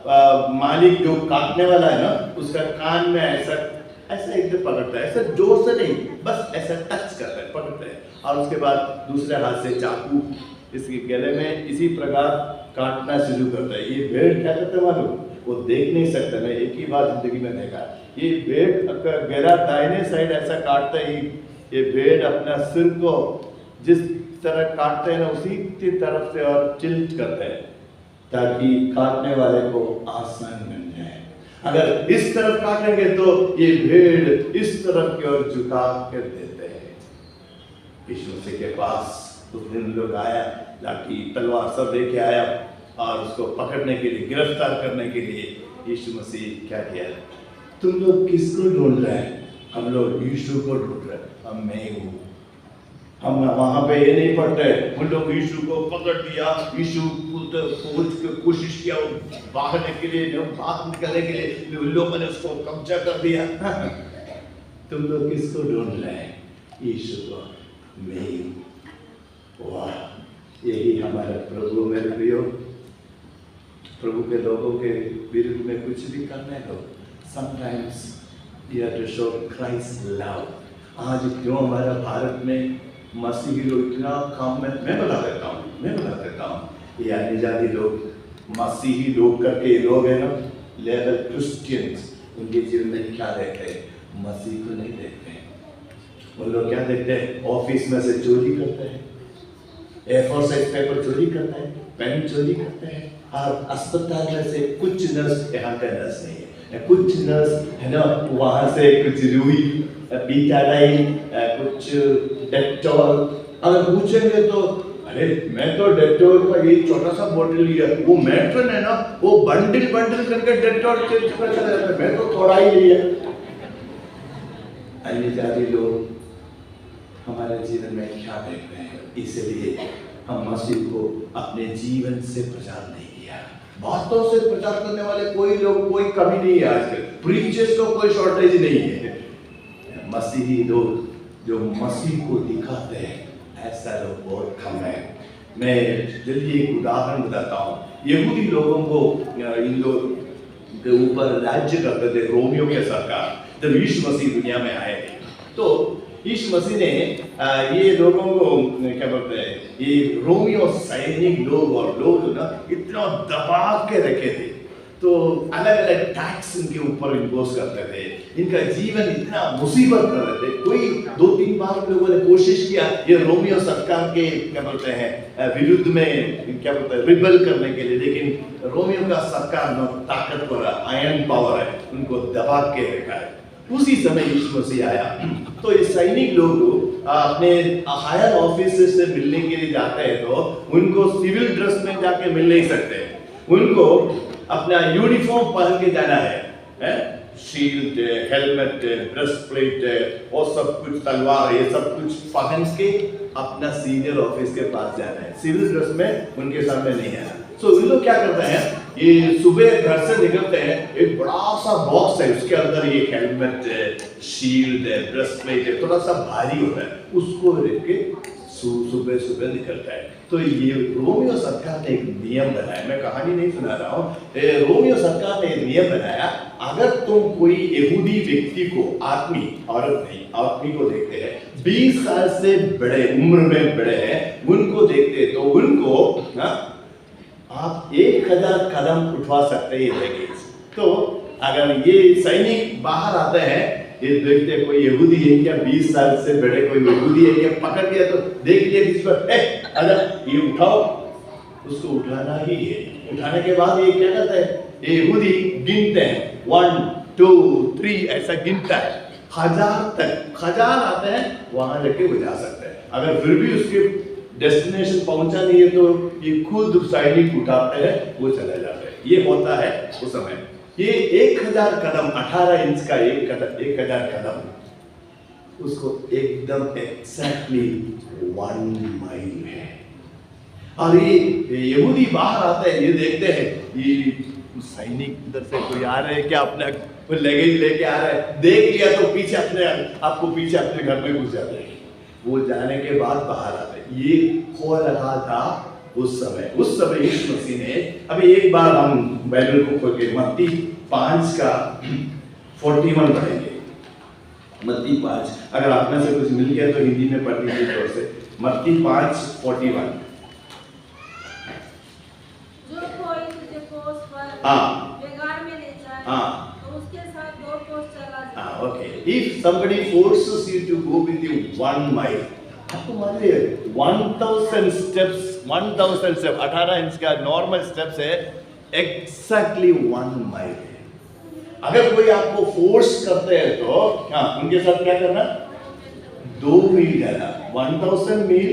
B: मालिक जो काटने वाला है ना, उसका कान में ऐसा ऐसा एकदम पकड़ता है, ऐसा जोर से नहीं, बस ऐसा टच करता है, पकड़ता है, और उसके बाद दूसरे हाथ से चाकू इसके गले में इसी प्रकार काटना शुरू करता है। ये भेड़ क्या करता है मालूम? वो देख नहीं सकता, मैं एक ही बार जिंदगी में देखा, ये भेड़ गला दाहिने साइड ऐसा काटता है, ये भेड़ अपना सिर को जिस तरह काटते हैं ना, उसी की तरफ से और टिल्ट करते हैं ताकि काटने वाले को आसान मिल जाए। अगर इस तरफ काटेंगे तो ये भेड़ इस तरफ की ओर झुका कर देते हैं। यीशु मसीह के पास उस दिन लोग आया, लाठी तलवार सब लेके आया, और उसको पकड़ने के लिए, गिरफ्तार करने के लिए यीशु मसीह क्या किया? तुम लोग किसको ढूंढ रहे हैं? हम लोग यीशु को ढूंढ रहे हैं, हम मैं हूँ। हम वहां पे ये नहीं पढ़ते, उन लोग यीशु को पकड़ लिया, यीशु कोशिश किया भागने के लिए, बाहर निकलने के लिए, उन लोगों ने उसको कब्जा कर दिया। तुम लोग किसको ढूंढ रहे हैं? यीशु को, मैं हूँ। वाह, यही हमारा प्रभु। मेरे प्रियो, प्रभु के लोगों के विरुद्ध में कुछ भी करने दो, sometimes you have to show Christ's love। आज क्यों हमारा भारत में मसीही लोग इतना कम में, मैं बता देता हूँ, ये आने जाती लोग मसीही लोग करके लोग हैं ना, लेबर क्रिश्चियंस, उनके जीवन में क्या देखते हैं? मसीह को नहीं देखते हैं। उन लोग क्या देखते हैं? ऑफिस में से चोरी करते हैं, A4 साइज पेपर चोरी करते हैं, पेन चोरी करते हैं, और अस्पताल में से कुछ नर्स, यहाँ का नर्स नहीं है, कुछ नर्स है ना, वहाँ से कुछ रुई, बीटाडाइन, कुछ डेटॉल, अगर पूछेंगे तो अरे मैं तो डेटॉल का ये छोटा सा बोतल लिया, वो मैट्रन है ना, वो बंडल करके डेटॉल चेंज कर चला जाता है, मैं तो थोड़ा ही लिया। अन्य जाति लोग हमारे जीवन में क्या देख रहे हैं? इसलिए हम मसीह को अपने जीवन से प्रचार नहीं किया। बातों से प्रचार करने वाले कोई लोग, कोई कमी नहीं है आजकल, प्रीचर्स को कोई शॉर्टेज नहीं है। मसीही लोग जो मसीह को दिखाते हैं, ऐसा लोग बहुत कम है। मैं जल्दी एक उदाहरण बताता हूँ। यहूदी लोगों को इन लोग के ऊपर राज्य करते थे रोमियो के सरकार। जब यीशु मसीह दुनिया में आए तो यीशु मसीह ने ये लोगों को क्या बोलते हैं, ये रोमियो सैनिक लोग और लोग ना इतना दबा के रखे थे, तो अलग अलग टैक्स इनके ऊपर इम्पोज करते थे, इनका जीवन इतना मुसीबत कर रहे थे। कोई 2-3 बार लोगों ने कोशिश किया ये रोमियो सरकार के क्या बोलते हैं विरुद्ध में क्या बोलते हैं रिबल करने के लिए, लेकिन रोमियो का सरकार न ताकतवर है, आयरन पावर है, उनको दबा के रखा है। उसी समय यीशु मसीह आया तो ये सैनिक लोग अपने हायर ऑफिसर से मिलने के लिए जाते हैं तो उनको सिविल ड्रेस में जाके मिल नहीं सकते, उनको अपना यूनिफॉर्म पहन के जाना है, शील्ड, हेलमेट, ब्रेस्ट प्लेट और सब कुछ, तलवार, ये सब कुछ पहन के अपना सीनियर ऑफिस के पास जाना है। सिविल ड्रेस में उनके सामने नहीं आना। सो इन लोग क्या करते हैं, ये सुबह घर से निकलते हैं, एक बड़ा सा बॉक्स है, उसके अंदर ये हेलमेट है, शील्ड है, ब्रेस्ट प्लेट है, थोड़ा सा भारी होता है, उसको लेके सुबह निकलता है। तो ये रोमियो सरकार ने एक नियम बनाया, मैं कहानी नहीं सुना रहा हूँ, रोमियो सरकार ने एक नियम बनाया, अगर तुम कोई यहूदी व्यक्ति को, आदमी, औरत नहीं, आदमी को देखते हैं 20 साल से बड़े, उम्र में बड़े हैं, उनको देखते तो उनको ना आप 1000 कदम उठवा सकते हैं। तो अगर ये सैनिक बाहर आते हैं, ये देखते कोई यहूदी है क्या, 20 साल से बड़े कोई यहूदी है क्या, पकड़ लिया तो देख लिया किसी पर, अगर ये उठाओ, उसको उठाना ही है। उठाने के बाद ये क्या करता है, यहूदी गिनते हैं 1 2 3 ऐसा गिनता है, 1000 तक, 1000 आते हैं वहां लेके वो जा सकते हैं। अगर फिर भी उसके डेस्टिनेशन पहुंचा नहीं है तो ये खुद सैनिक उठाते हैं, वो चले जाते हैं। ये होता है उस समय। ये 1000 कदम, 18 इंच का 1000 कदम, उसको एकदम एग्जैक्टली 1 माइल है। और ये यहूदी बाहर आते हैं, ये देखते हैं ये सैनिक इधर से कोई आ रहे हैं क्या, अपना लगेज लेके आ रहे हैं, देख लिया तो पीछे अपने घर में घुस जाते हैं। वो जाने के बाद बाहर आते हैं। ये हो रहा था उस समय यीशु मसीह ने, अभी एक बार हम बाइबल को खोल के मत्ती 5 का 41 पढ़ेंगे। मत्ती 5, अगर आप में से कुछ मिल गया तो हिंदी में पढ़ लीजिए जोर से। मत्ती 5:41।
C: जो कोई तुझे कोस पर
B: हाँ।
C: बेगार में ले जाए,
B: हाँ।
C: तो उसके साथ 2 कोस चला जाए।
B: Okay. If somebody forces you to go with you 1 mile, आपको मालूम है 1000 steps, 18 इंच का नॉर्मल स्टेप्स है, एग्जैक्टली 1 माइल है। अगर कोई आपको फोर्स करते हैं तो उनके साथ क्या करना? 2 मील जाना। 1000 मील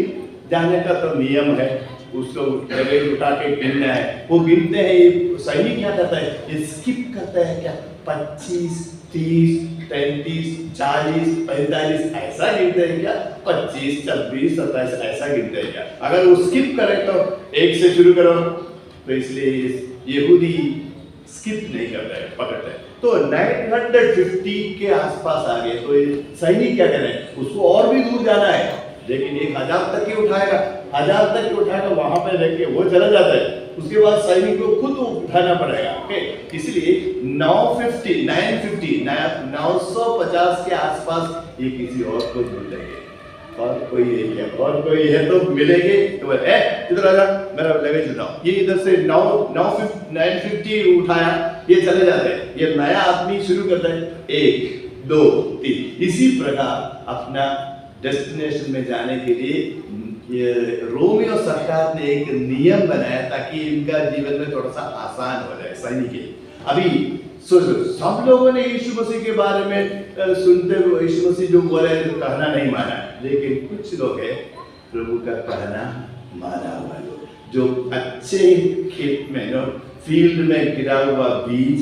B: जाने का तो नियम है, उसको लगेज उठा के गिनना है। वो गिनते हैं, ये सैनिक क्या करता है, ये स्किप करता है क्या, 25, 30, 35, 40, 45 ऐसा गिनते हैं क्या? 25, 26, 27 ऐसा गिनते हैं क्या? अगर वो स्किप करे तो 1 से शुरू करो, तो इसलिए यहूदी स्किप नहीं करता है, पकड़ता है। तो 950 के आसपास आ गए, तो ये सैनिक क्या करें, उसको और भी दूर जाना है, लेकिन 1000 तक ही उठाएगा, 1000 तक ही उठाएगा, वहां पे रख के वो चला जाता है। उसके बाद सैनिक को खुद उठाना पड़ेगा। ओके, इसलिए 950 के आसपास ये किसी और को मिल जाएंगे। और कोई है तो मिलेंगे तो इधर आजा, मेरा लगेज उठाओ। ये इधर से 950 उठाया, ये चले जाते हैं। ये नया आदमी शुरू करता है 1, 2, 3। इसी प्रकार अपना डेस्टिनेशन में जाने के लिए ये रोमियो सरकार ने एक नियम बनाया ताकि इनका जीवन में थोड़ा सा आसान हो जाए। सैनिक अभी सोचो, सब लोगों ने यीशु मसीह के बारे में सुनते हुए यीशु मसीह जो बोले कहना नहीं माना, लेकिन कुछ लोग हैं प्रभु का कहना माना हुआ, जो अच्छे खेत में फील्ड में गिरा हुआ बीज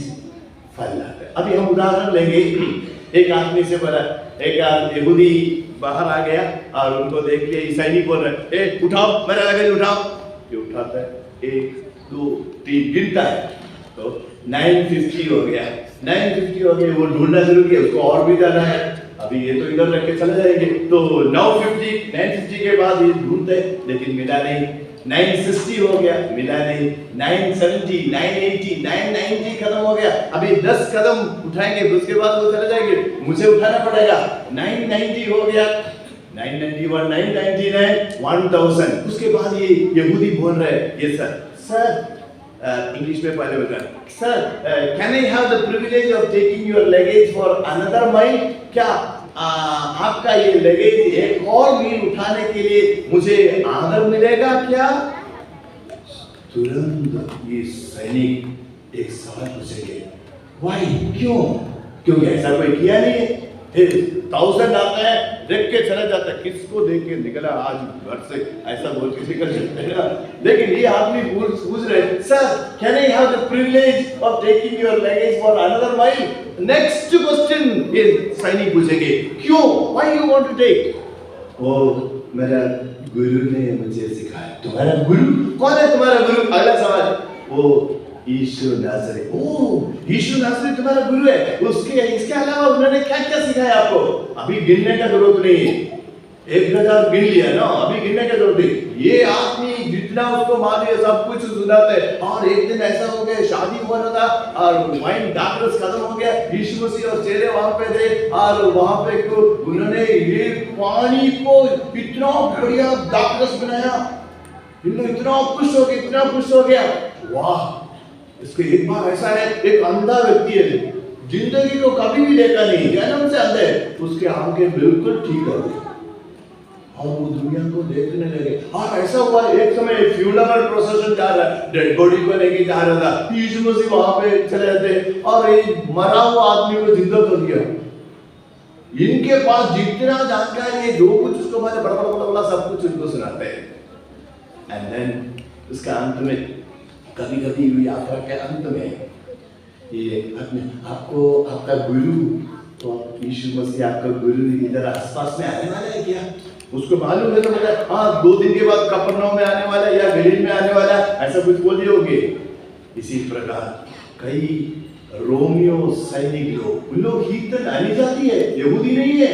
B: फल लाता है। अभी हम उदाहरण लेंगे, एक आदमी से बोला, एक यहूदी बाहर आ गया और उनको देख लिया, सैनिक बोल रहे उठाओ, मेरा लगेज उठाओ। ये उठाता है, 1, 2, 3 गिनता है, तो 950 हो गया। 950 हो गया, वो ढूंढना शुरू किया, उसको और भी जाना है। अभी ये तो इधर रख के चले जाएंगे, तो 950 के बाद ये ढूंढते, लेकिन मिला नहीं। 960 हो गया, मिला नहीं। 970, 980, 990 खत्म हो गया। अभी 10 कदम उठाएंगे, उसके बाद वो चले जाएंगे, मुझे उठाना पड़ेगा। 990 हो गया, 991, 999, 1000। उसके बाद ये यहूदी बोल रहे हैं, ये सर इंग्लिश में पहले बता, sir can I have the privilege of taking your luggage for another mile? क्या आपका ये लगेज एक और मील उठाने के लिए मुझे आदर मिलेगा क्या? तुरंत ये सैनिक एक सवाल पूछेंगे, वाई, क्यों? क्योंकि ऐसा कोई किया नहीं है। 1000 आता है, देख के चला जाता है, किसको देख के निकला आज घर से, ऐसा बोल के निकल जाता है ना। लेकिन ये आदमी पूछ रहे, sir can I have the privilege of taking your luggage for another mile? Next question ये सैनिक पूछेंगे, क्यों, why you want to take? वो मेरा गुरु ने मुझे सिखाया। तुम्हारा गुरु कौन है? तुम्हारा गुरु? अगला सवाल, वो यीशु नासरी। ओह, यीशु नासरी तुम्हारा गुरु है। इसके अलावा उन्होंने क्या क्या सिखाया आपको? अभी गिनने का जरूरत नहीं है, 1000 गिन लिया ना, अभी गिनने का जरूरत नहीं। ये आदमी जितना उसको मालूम सब कुछ सुनाते हैं। और एक दिन ऐसा हो गया, शादी हो रहा था और वाइन डाकरस खत्म हो गया, यीशु मसीह और चेले वहां पे थे और वहां पे उन्होंने ये पानी को इतना बढ़िया डाकरस बनाया, इतना खुश हो गया, वाह। इसको एक बार ऐसा है, एक अंधा व्यक्ति है, जिंदगी को कभी भी देखा नहीं, जन्म से अंधा है, उसके आंखें बिल्कुल ठीक हो गई और वो दुनिया को देखने लगे। और ऐसा हुआ, एक समय फ्यूनरल प्रोसेशन जा रहा है, डेड बॉडी को लेके जा रहा था, यीशु मसीह वहां पे चले जाते और एक मरा हुआ आदमी को जिंदा कर दिया। इनके पास जितना जानकारी है, जो कुछ उसको बड़ा सब कुछ उनको सुनाते हैं। एंड देन उसका अंत में, कभी यात्रा के अंत में ये आपको आपका गुरु, तो यीशु मसीह आपका गुरु इधर आसपास में आने वाला है क्या? उसको मालूम है तो बोला, हाँ 2 दिन के बाद कफरनहूम में आने वाला है या गलील में आने वाला है, ऐसा कुछ बोल दिए होंगे। इसी प्रकार कई रोमियो सैनिक लोग, उन लोग हीतन अन्य जाति है, यहूदी नहीं है,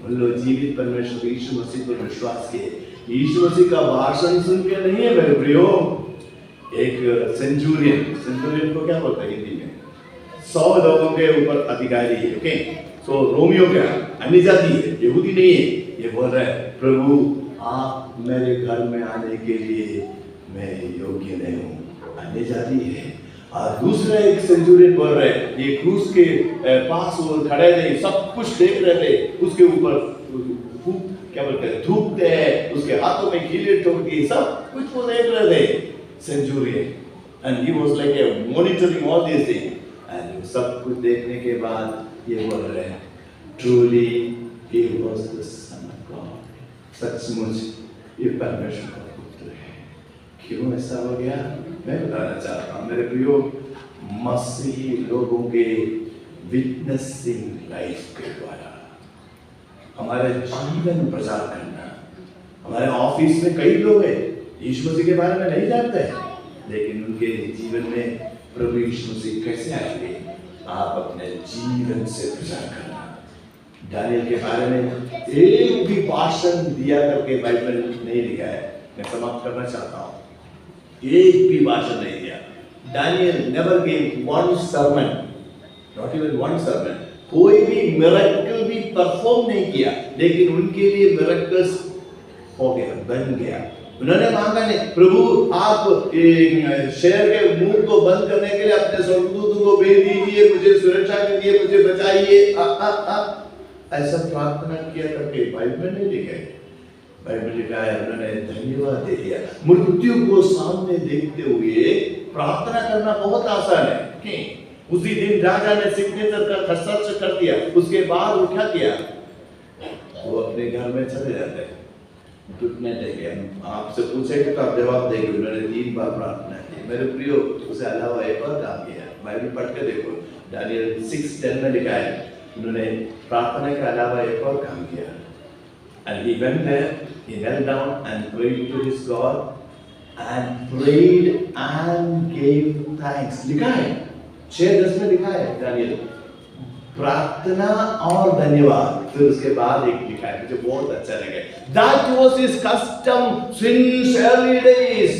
B: उन लोग जीवित परमेश्वर यीशु मसीह पर विश्वास किए, यीशु मसीह का भाषण सुन के नहीं है मेरे प्रियो। एक सेंचुरियन को क्या बोलते हैं हिंदी में? 100 लोगों के ऊपर अधिकारी है। ओके, सो रोमियो क्या अन्य जाति है, यहूदी नहीं है। ये बोल रहा है प्रभु आप मेरे घर में आने के लिए मैं योग्य नहीं हूँ, अन्य जाति है। और दूसरा एक सेंचुरियन बोल रहे हैं ये क्रूस के पास वो खड़े थे, सब कुछ देख रहे थे, उसके ऊपर क्या बोलते हैं थूकते हैं, उसके हाथों में कीले ठोकती, सब कुछ वो देख रहे थे Centurion, and he was like a monitoring all this thing. And सब कुछ देखने के बाद ये बोल रहे हैं truly he was the son of God, सचमुच ये परमेश्वर का पुत्र है। क्यों ऐसा हो गया मैं बताना चाहता हूँ मेरे प्रियो। मसीही लोगों के विटनेसिंग लाइफ के द्वारा हमारे जीवन प्रचार करना। हमारे ऑफिस में कई लोग हैं यीशु मसीह के बारे में नहीं जानते हैं, लेकिन उनके जीवन में प्रभु यीशु मसीह कैसे आएंगे, आप अपने जीवन से प्रचार करना। दानियल के बारे में एक भी भाषण दिया करके बाइबल नहीं लिखा है। मैं समाप्त करना चाहता हूँ, एक भी भाषण नहीं दिया। Daniel never gave one sermon, not even one sermon. कोई भी मिरेकल भी परफॉर्म नहीं किया, लेकिन उनके लिए मिरेकल्स हो गया, बन गया। उन्होंने मांगा नहीं प्रभु आप शहर के मुंह को बंद करने के लिए अपने स्वर्गदूतों को भेज दीजिए, मुझे सुरक्षा दीजिए, मुझे बचाइए, ऐसा प्रार्थना किया करके बाइबल में नहीं लिखा है। बाइबल लिखा है उन्होंने धन्यवाद दे दिया। मृत्यु को सामने देखते हुए प्रार्थना करना बहुत आसान है कि उसी दिन राजा ने सिग्नेचर का खसर्च कर दिया, उसके बाद वो क्या किया, वो अपने घर में चले जाते हैं, घुटने टेके। आपसे पूछेंगे तो आप जवाब देंगे उन्होंने 3 बार प्रार्थना की। मेरे प्रियो उससे अलावा एक और काम किया, बाइबल पढ़ के देखो, दानियल 6:10 में लिखा है उन्होंने प्रार्थना के अलावा एक और काम किया। And he went there, he knelt down and prayed to his God and prayed and gave thanks. लिखा है 6:10 में लिखा है दानियल, प्रार्थना और धन्यवाद। फिर उसके बाद एक लिखा है मुझे बहुत अच्छा लगा, That was his custom since early days.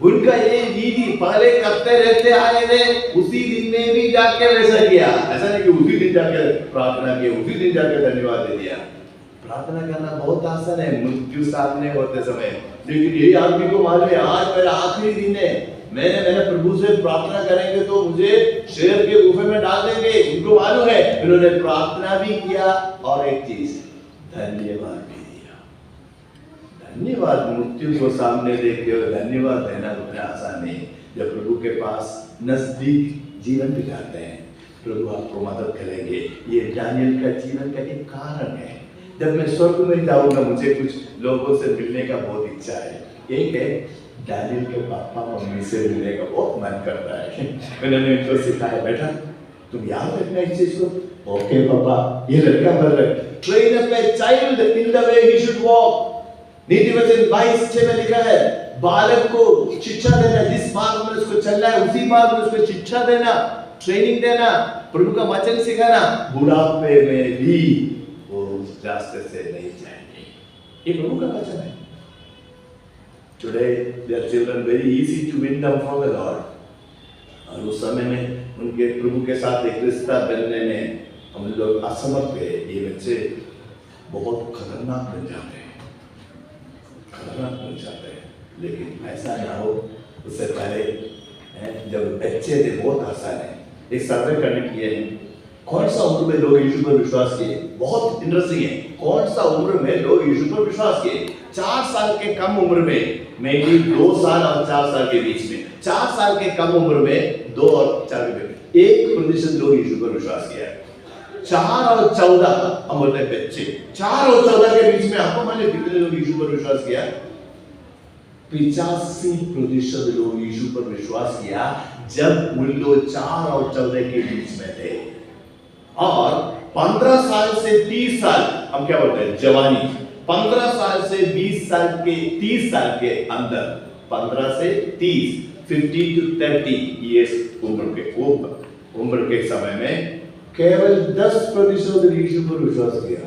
B: उनका ये विधि पहले करते रहते आए थे, उसी दिन में भी जाके वैसा किया। ऐसा नहीं कि उसी दिन जाके प्रार्थना की, उसी दिन जाके धन्यवाद दे दिया। प्रार्थना करना बहुत आसान है मृत्यु सामने होते समय, लेकिन यही आदमी को मालूम है आज मेरा आखिरी दिन है, मैंने मेरे प्रभु से प्रार्थना करेंगे तो मुझे शेर के गुफे में डाल देंगे। उनको मालूम है, उन्होंने प्रार्थना भी किया और एक चीज धन्यवाद भी दिया। धन्यवाद मृत्यु को सामने देखते हुए धन्यवाद देना उतना आसान नहीं। जब प्रभु के पास नजदीक जीवन बिताते हैं, प्रभु आपको मदद करेंगे। ये दानियल का जीवन का एक कारण है। जब मैं स्वर्ग में जाऊंगा मुझे कुछ लोगों से मिलने का बहुत इच्छा है। एक है दानियल के पापा मम्मी से मिलने का बहुत मन करता है। मैंने उनको सिखाया बेटा तुम याद रखना इस चीज को। ओके पापा, ये लड़का बोल रहा है train up a child in the way he should walk. नीति वचन 22:6 में लिखा है बालक को शिक्षा देना, जिस मार्ग में उसको चलना है उसी मार्ग में उसको शिक्षा देना, ट्रेनिंग देना, प्रभु का वचन सिखाना। बुढ़ापे में भी वो उस रास्ते से नहीं जाएंगे। ये प्रभु का वचन है। Today their children very easy to win them from the Lord. और उस समय में उनके प्रभु के साथ एक रिश्ता बनने में हम लोग असमर्थ है। ये बच्चे बहुत खतरनाक बन जाते हैं, खतरनाक बन जाते हैं। लेकिन ऐसा ना हो, उससे पहले जब बच्चे थे बहुत आसान है। एक सर्वे करने किए हैं कौन सा उम्र में लोग यीशु पर विश्वास किए, बहुत इंटरेस्टिंग है। कौन सा उम्र में लोग यीशु पर विश्वास किए? 4 साल के कम उम्र में, मे बी 2 साल और 4 साल के बीच में, 4 साल के कम उम्र में 2 और 4 के बीच 1% लोग यीशु पर विश्वास किया। 4 और 14 हम बोलते हैं बच्चे, 4 और 14 के बीच में आपको मालूम कितने लोग यीशु पर विश्वास किया? 85% लोग यीशु पर विश्वास किया जब उन लोग 4 और 14 के बीच में थे। और 15 साल से 30 साल, हम क्या बोलते हैं जवानी, 15 साल से 20 साल के 30 साल के अंदर, 15 से 30, 50 to 30 इयर्स उम्र के समय में केवल 10% ने यीशु पर विश्वास किया।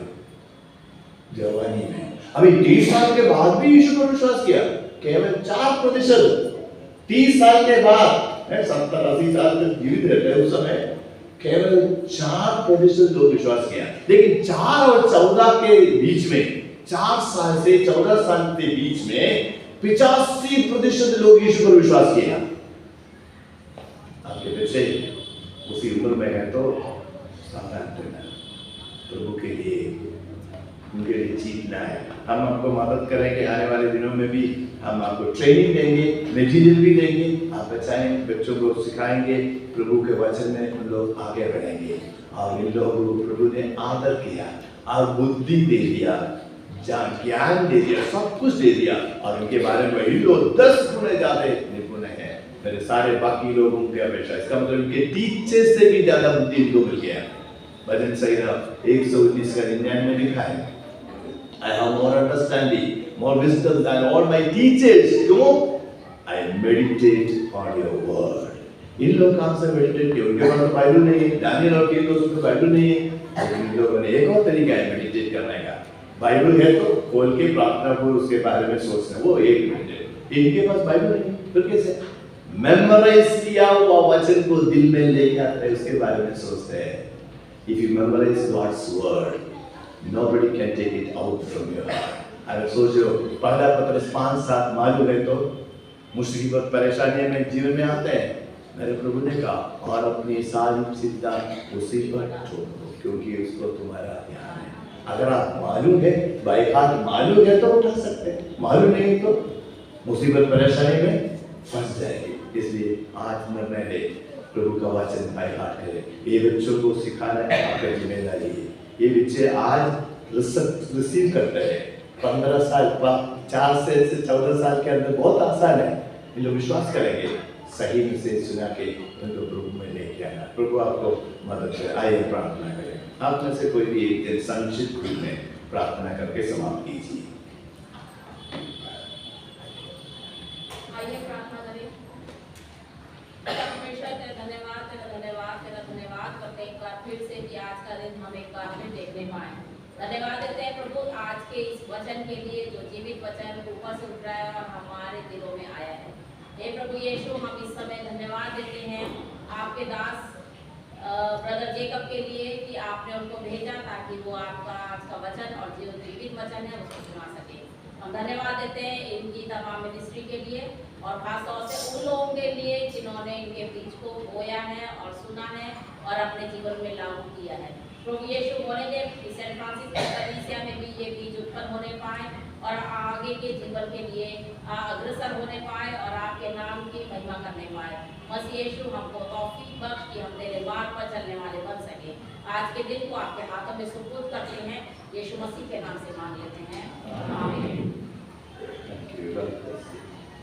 B: जवानी में। अभी 30 साल के बाद भी यीशु पर विश्वास किया, केवल 4%। 30 साल के बाद 70-80 साल तक जीवित रहते हैं उस समय, केवल 4% लोग विश्वास किया। लेकिन 4 और 14 के बीच में, 4 साल से 14 साल के बीच में 85% लोग यीशु पर विश्वास किया। आपके बच्चे उसी उम्र में है तो सावधान रहना, प्रभु के लिए, उनके लिए जीतना है। हम आपको मदद करेंगे, आने वाले दिनों में भी हम आपको ट्रेनिंग देंगे, मटेरियल भी देंगे, आप बच्चों को सिखाएंगे, प्रभु के वचन में उन लोग आगे बढ़ेंगे। और इन लोगों को प्रभु ने आदर किया और बुद्धि दे दिया, ज्ञान दे दिया, सब कुछ दे दिया, और उनके बारे में वही लोग 10 गुने ज्यादा निपुण है मेरे सारे बाकी लोगों की अपेक्षा। इसका मतलब उनके टीचर से भी ज्यादा बुद्धि इनको मिल गया। भजन संहिता 119 का 99 में लिखा है, I have more understanding, more wisdom than all my teachers. क्यों? I meditate on your word. इन लोग कहाँ से मेडिटेट किए? उनके पास तो बाइबल नहीं है, दानियल और तीन दोस्तों को बाइबल नहीं है। इन लोगों ने एक और तरीका है मेडिटेट करने का। बाइबल है तो खोल के प्रार्थना को उसके बारे में सोचना, वो एक मेडिटेट। इनके पास बाइबल नहीं, फिर कैसे? मेमोराइज किया हुआ वचन को दिल में लेके आते हैं, उसके बारे में सोचते हैं। If you memorize God's word, nobody can take it out from your heart. अगर सोचो पहला पत्रस 5:7 मालूम है तो मुसीबत परेशानियां में जीवन में आते हैं, मेरे प्रभु ने कहा, और अपनी सारी चिंता उसी पर छोड़ दो क्योंकि उसको तुम्हारा ध्यान है। अगर आप मालूम है, बाई हाथ मालूम है तो उठा सकते हैं, मालूम नहीं तो मुसीबत परेशानी में फंस जाएगी। इसलिए आज निर्णय ले, प्रभु का वचन बाई हाथ करें। ये बच्चों को सिखाना आपकी जिम्मेदारी है। ये बच्चे आज रिसीव करते हैं 15 साल, 4 से 14 साल के अंदर बहुत आसान है। ये लोग विश्वास करेंगे, सही में से सुना के उनको प्रभु में लेके आना। प्रभु आपको मदद करे। आइए प्रार्थना करें। आप में से कोई भी एक दिन संक्षिप्त रूप में प्रार्थना करके समाप्त कीजिए।
D: आइए प्रार्थना करें। परमेश्वर तेरा धन्यवाद, तेरा धन्यवाद, तेरा धन्यवाद करते एक बार फिर से कि आज का दिन हम एक बार फिर देखने पाए। धन्यवाद देते हैं प्रभु आज के इस वचन के लिए जो जीवित वचन ऊपर से उठ रहा है और हमारे दिलों में आया है। हे प्रभु यीशु, हम इस समय धन्यवाद देते हैं आपके दास ब्रदर जेकब के लिए कि आपने उनको भेजा ताकि वो आपका आज का वचन और जो जीवित वचन है उसको सुना सके। हम धन्यवाद देते हैं इनकी तमाम मिनिस्ट्री के लिए और खासतौर से उन लोगों के लिए जिन्होंने इनके बीज को बोया है और सुना है और अपने जीवन में लागू किया है। प्रभु यीशु बोलेंगे सेंट फ्रांसिस कलीसिया में भी ये बीज उत्पन्न होने पाए और आगे के जीवन के लिए अग्रसर होने पाए और आपके नाम की महिमा करने पाए। मसीह यीशु हमको तौफीक बख्श कि हम तेरे मार्ग पर चलने वाले बन सके। आज के दिन को आपके हाथों में सुपुर्द करते हैं, यीशु मसीह के नाम से मांग लेते हैं, आमीन।